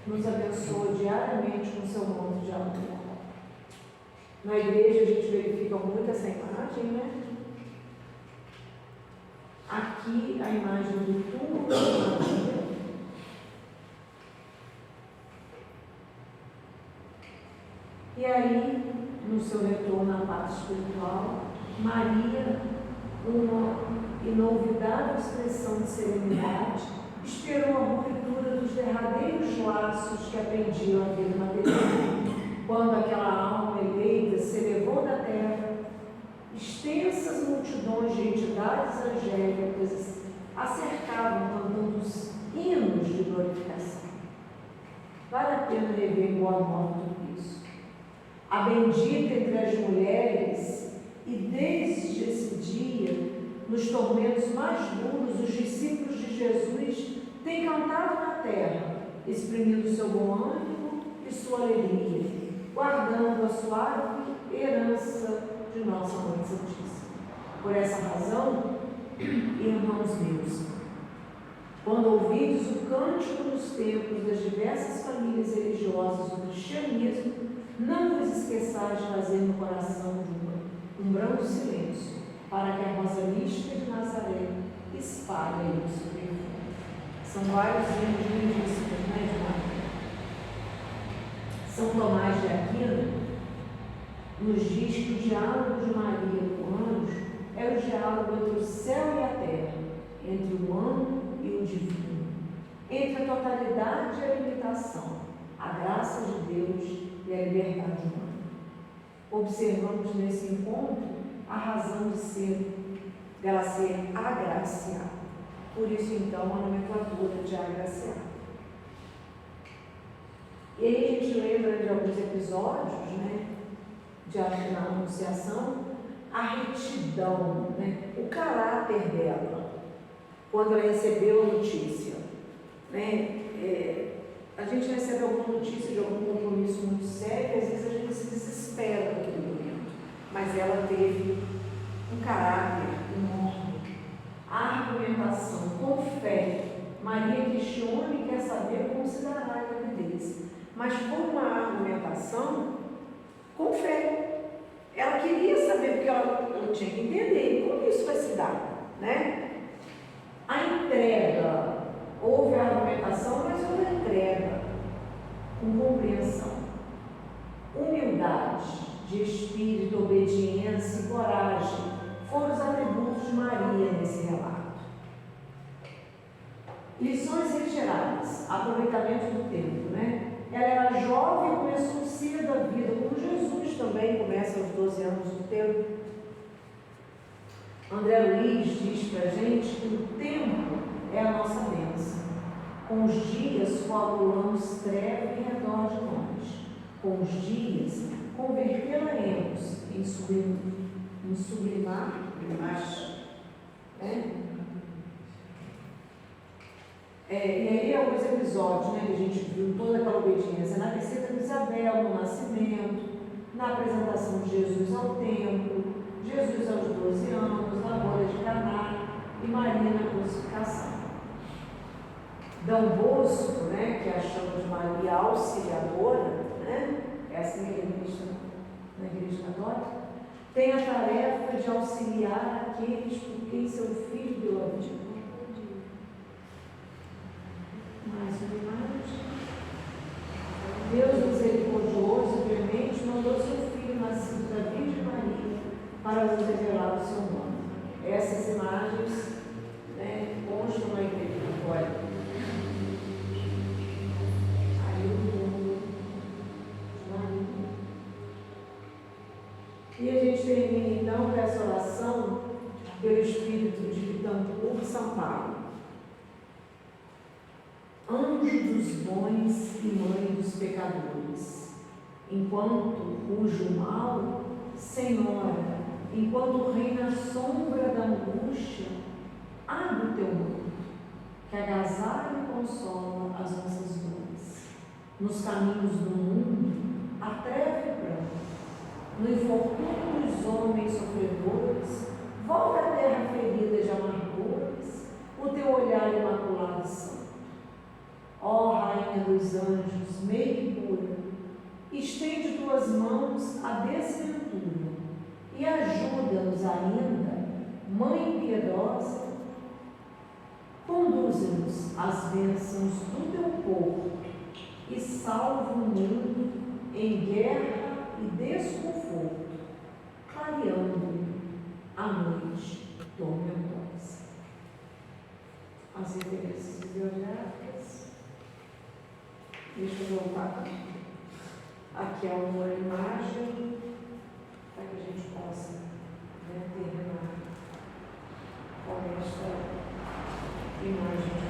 nos abençoa diariamente com seu manto de amor. Na igreja a gente verifica muito essa imagem, né? Aqui a imagem do túmulo de Maria. E aí, no seu retorno à parte espiritual, Maria, uma inolvidável expressão de serenidade, esperou a ruptura dos derradeiros laços que aprendiam a vida material. Quando aquela alma eleita se elevou da terra, extensas multidões de entidades angélicas a cercavam cantando os hinos de glorificação. Vale a pena rever em boa nota tudo isso. A bendita entre as mulheres, e desde esse dia, nos tormentos mais duros, os discípulos de Jesus têm cantado na terra, exprimindo seu bom ânimo e sua alegria, guardando a suave herança de nossa Mãe Santíssima. Por essa razão, irmãos meus, quando ouvides o cântico dos templos das diversas famílias religiosas do cristianismo, não vos esqueçais de fazer no coração um brando silêncio, para que a rosa mística de Nazaré espalhe o seu perfume. São vários hinos lindíssimos, né, irmã? São Tomás de Aquino nos diz que o diálogo de Maria com o anjo é o diálogo entre o céu e a terra, entre o humano e o divino, entre a totalidade e a limitação, a graça de Deus e a liberdade humana. Observamos nesse encontro a razão dela ser agraciada. Por isso, então, a nomenclatura de agraciada. E aí a gente lembra de alguns episódios, né, na Anunciação, a retidão, né, o caráter dela, quando ela recebeu a notícia. Né, a gente recebe alguma notícia de algum compromisso muito sério, às vezes a gente se desespera naquele momento, mas ela teve um caráter enorme, a argumentação com fé. Maria questiona e quer saber como se dará a gravidez, mas foi uma argumentação com fé. Ela queria saber, porque ela tinha que entender como isso vai se dar, né? A entrega, houve a argumentação, mas houve a entrega com compreensão, humildade de espírito, obediência e coragem foram os atributos de Maria nesse relato. Lições retiradas, aproveitamento do tempo, né? Ela era jovem e começou cedo a vida, como Jesus também começa aos 12 anos do tempo. André Luiz diz para a gente que o tempo é a nossa bênção. Com os dias coagulamos treva em redor de nós. Com os dias convertê-la-emos em sublimar imagem. E aí alguns episódios, né, que a gente viu toda aquela obediência na visita de Isabel, no nascimento, na apresentação de Jesus ao templo, Jesus aos 12 anos, na boda de Caná e Maria na crucificação. Dom Bosco, né, que é a chama de Maria Auxiliadora, né, é assim que ele é visto na Igreja Católica, tem a tarefa de auxiliar aqueles por quem seu filho deu a vida. Mais uma imagem. Deus misericordioso e clemente mandou seu Filho nascido da Virgem Maria para nos revelar o seu nome. Essas imagens, né, constam na Igreja Católica. Aí cantor São Paulo. Anjo dos bons e mãe dos pecadores, enquanto ruge o mal, Senhora, enquanto reina a sombra da angústia, abre o teu manto, que agasalha e consola as nossas dores. Nos caminhos do mundo, a treva e pranto, no infortúnio dos homens sofredores, volve a terra ferida de amargores, o teu olhar imaculado e santo. Ó Rainha dos anjos, meia e pura, estende tuas mãos à desventura e ajuda-nos ainda, Mãe piedosa, conduze-nos às bênçãos do teu povo e salva o mundo em guerra e desconforto, clareando a noite tormentosa. As referências bibliográficas. Deixa eu voltar aqui a uma imagem para que a gente possa terminar com esta imagem de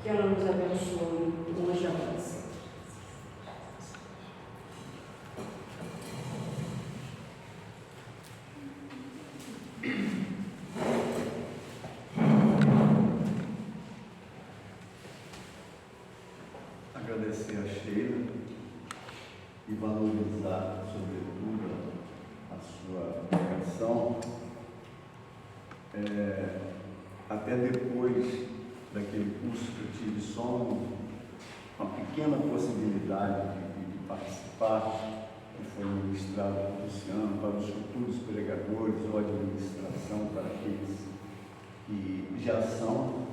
que ela nos abençoe hoje e agora. Agradecer a Sheila e valorizar, sobretudo, a sua pregação. Até depois daquele curso que eu tive só uma pequena possibilidade de participar, que foi ministrado por Luciano, para os futuros pregadores ou administração, para aqueles que já são,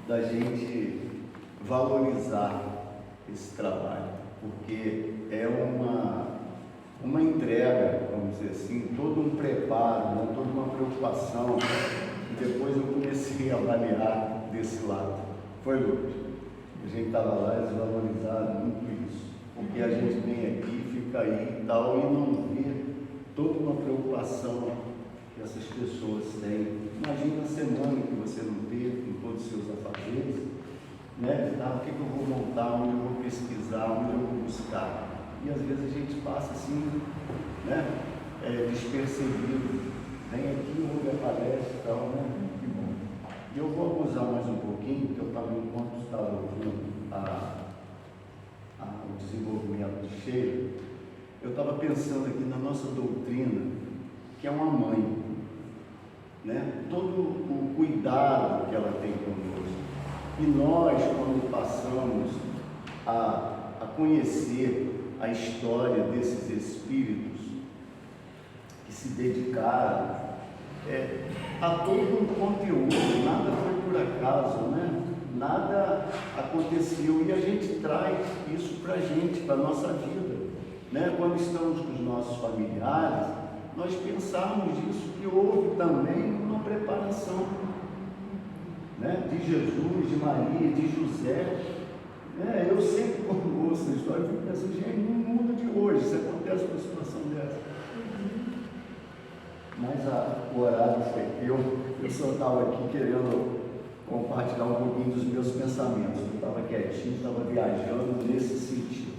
da gente valorizar esse trabalho, porque é uma entrega, vamos dizer assim, todo um preparo, toda uma preocupação, e depois eu comecei a avaliar desse lado. Foi, Lucas? A gente estava lá e eles valorizaram muito isso, porque a gente vem aqui, fica aí e tal, e não vê toda uma preocupação que essas pessoas têm. Imagina a semana que você não teve com todos os seus afazeres, o que eu vou montar, onde eu vou pesquisar, onde eu vou buscar. E às vezes a gente passa assim, despercebido. Vem aqui, ouve a palestra e tal, que bom. E eu vou abusar mais um pouquinho, porque eu estava, enquanto estava ouvindo o desenvolvimento de Sheila, eu estava pensando aqui na nossa doutrina, que é uma mãe, todo o cuidado que ela tem conosco. E nós, quando passamos a conhecer a história desses espíritos que se dedicaram a todo um conteúdo, nada foi por acaso, nada aconteceu, e a gente traz isso para a gente, para a nossa vida. Quando estamos com os nossos familiares, nós pensamos nisso, que houve também uma preparação. De Jesus, de Maria, de José. Eu sempre, quando ouço essa história, eu fico pensando, gente, no mundo de hoje, se acontece uma situação dessa. Mas o horário foi eu só estava aqui querendo compartilhar um pouquinho dos meus pensamentos. Eu estava quietinho, estava viajando nesse sentido.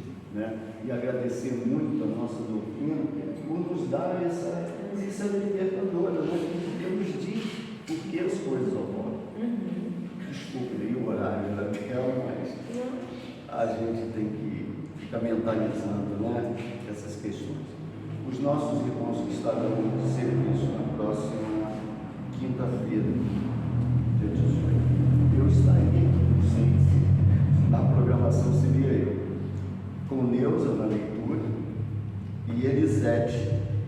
E agradecer muito a nossa doutrina por nos dar essa libertadora, que nos diz por que as coisas ocorrem. Desculpe aí o horário da tela, mas a gente tem que ficar mentalizando essas questões. Os nossos irmãos que estarão de serviço na próxima quinta-feira, dia 18, eu estarei, sim, na programação seria eu, com Neuza na leitura e Elisete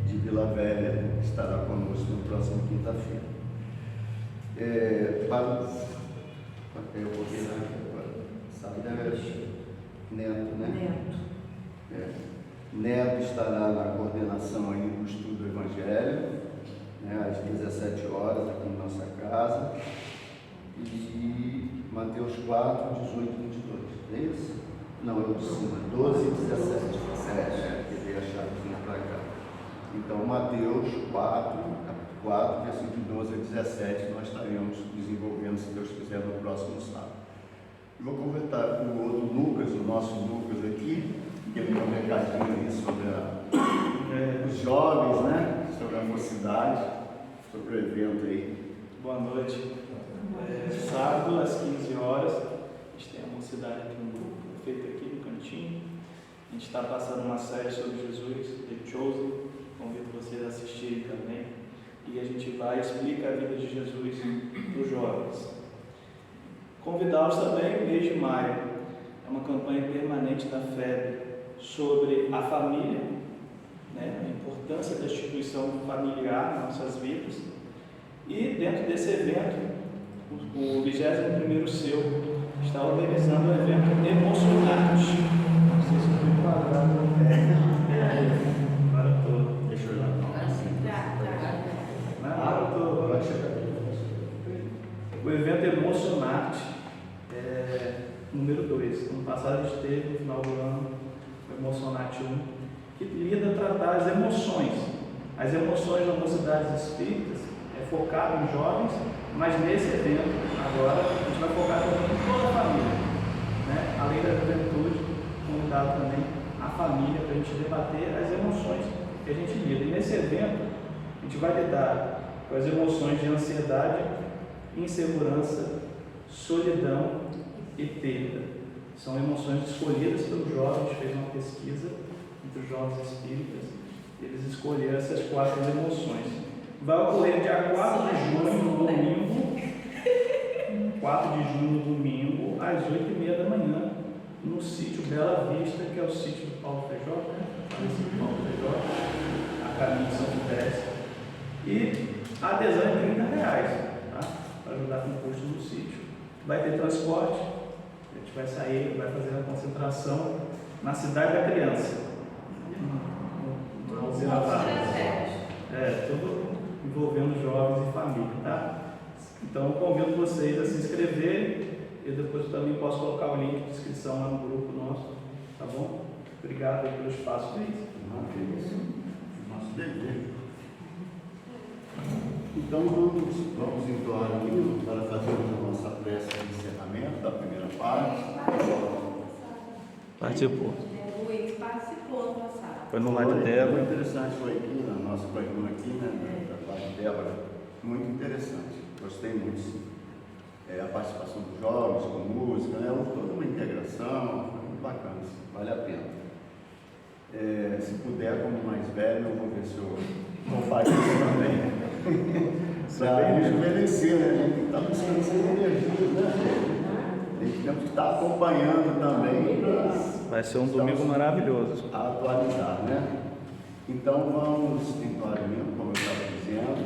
de Vila Velha estará conosco na próxima quinta-feira. Eu vou virar aqui agora. Sabe, Neto, Neto estará na coordenação aí do estudo do Evangelho, às 17 horas, aqui em nossa casa. E Mateus 4, 18 e 22. É isso? Não, é o de cima. 12 e 17. Que veio a chavinha para cá. Então, Mateus 4, capítulo 4, versículo de 12 a 17, nós estaremos desenvolvendo, se Deus quiser, no próximo sábado. Vou conversar com o outro Lucas, o nosso Lucas aqui, que ele deu um recadinho aí sobre os jovens, né? Sobre a mocidade, sobre o evento aí. Boa noite. Sábado, às 15 horas, a gente tem a mocidade aqui no grupo, feito aqui no cantinho. A gente está passando uma série sobre Jesus, The Chosen. Convido vocês a assistirem também. E a gente vai explicar a vida de Jesus para os jovens. Convidá-los também no mês de maio. É uma campanha permanente da FEB sobre a família, né? A importância da instituição familiar nas nossas vidas. E dentro desse evento, o 21º Seu está organizando um evento Emocionante. Não sei se eu estou enquadrado. Agora estou. Deixa eu olhar. Agora estou. O evento Emocionante, número 2. Ano passado a gente teve, no final do ano, o Emocionante 1, que lida a tratar as emoções. As emoções da mocidades espíritas é focado em jovens, mas nesse evento, agora, a gente vai focar também em toda a família, né? Além da juventude, convidado também a família para a gente debater as emoções que a gente lida. E nesse evento, a gente vai lidar com as emoções de ansiedade, insegurança, solidão e perda. São emoções escolhidas pelos jovens. A gente fez uma pesquisa entre os jovens espíritas. Eles escolheram essas 4 emoções. Vai ocorrer dia 4 de junho, no domingo, 4 de junho, no domingo, às 8h30 da manhã, no sítio Bela Vista, que é o sítio do Paulo Feijó, né? Falecido Paulo Feijó, a caminho de São Silvestre. E a adesão é R$30, tá? Para ajudar com o custo do sítio. Vai ter transporte, a gente vai sair, vai fazer a concentração na Cidade da Criança. Tudo envolvendo jovens e família, tá? Então eu convido vocês a se inscreverem. Eu depois também posso colocar o link de inscrição lá no grupo nosso, tá bom? Obrigado pelo espaço aí. Nosso dever. Então vamos entoar o hino para fazermos a nossa prece de encerramento da primeira parte. Participou. O Luiz participou no passado. Foi no lado de Foi Débora. interessante, foi aqui, na nossa irmã aqui, né? Da parte de Débora. Muito interessante. Gostei muito, sim. A participação dos jovens com música, né? Houve toda uma integração, foi muito bacana, sim. Vale a pena. Se puder, como mais velho, eu vou ver se eu não faço isso também. Para rejuvenescer, né? A gente tem que estar buscando essas energias, né? A gente tem que estar acompanhando também para... Vai ser um domingo maravilhoso. Atualizar, né? Então vamos entoar o hino, como eu estava dizendo,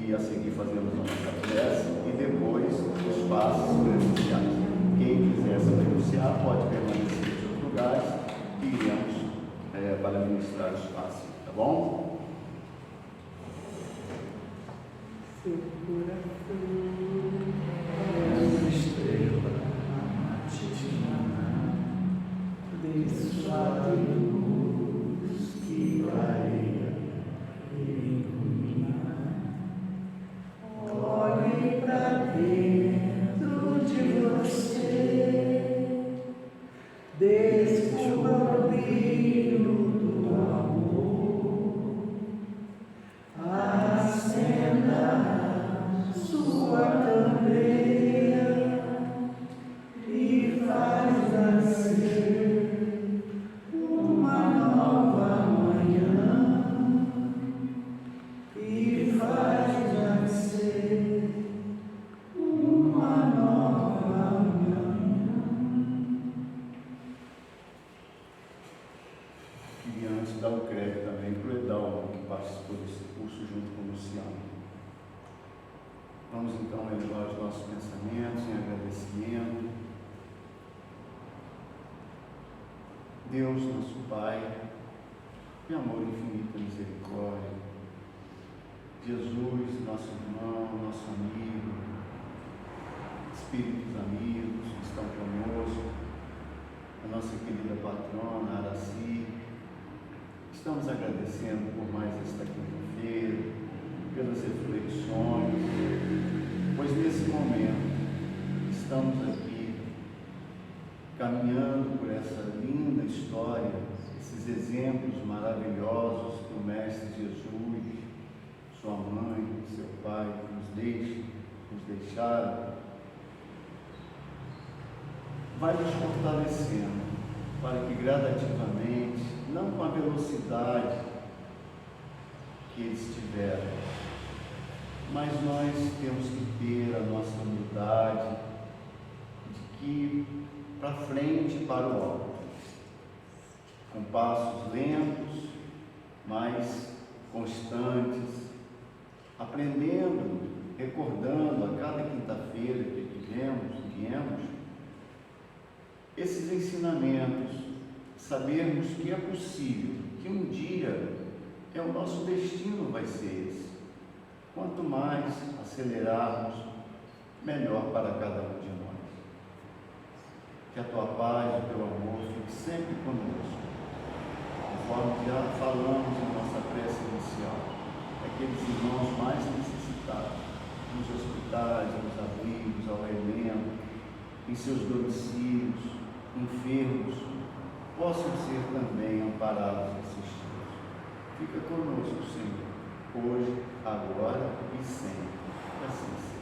e a seguir fazemos a nossa prece e depois os passos presenciais. Quem quiser se beneficiar pode permanecer em seus lugares e iremos para ministrar os passos, tá bom? Olhe para dentro de você, descubra o brilho do amor, acenda sua candeia e faz nascer uma nova manhã, e faz nascer uma nova manhã. Queria antes dar o crédito também para o Edalmo, que participou desse curso junto com o Luciano. Vamos então elevar os nossos pensamentos em agradecimento. Deus, nosso Pai, de amor infinito e misericórdia. Jesus, nosso irmão, nosso amigo, espíritos amigos que estão conosco, a nossa querida patrona, Araci, Estamos agradecendo por mais esta quinta-feira, pelas reflexões, pois nesse momento estamos aqui caminhando por essa linda história, esses exemplos maravilhosos que o Mestre Jesus, sua mãe, seu pai nos deixaram, vai nos fortalecendo para que gradativamente, não com a velocidade que eles tiveram, mas nós temos que ter a nossa humildade de que para frente, para o alto, com passos lentos, mas constantes, aprendendo, recordando a cada quinta-feira que viemos, esses ensinamentos, sabermos que é possível, que um dia o nosso destino vai ser esse. Quanto mais acelerarmos, melhor para cada um de nós. Que a tua paz e o teu amor fique sempre conosco, conforme já falamos em nossa prece inicial, aqueles irmãos mais necessitados, nos hospitais, nos abrigos, ao relento, em seus domicílios, enfermos, possam ser também amparados e assistidos. Fica conosco, Senhor, hoje, agora e sempre. Assim seja.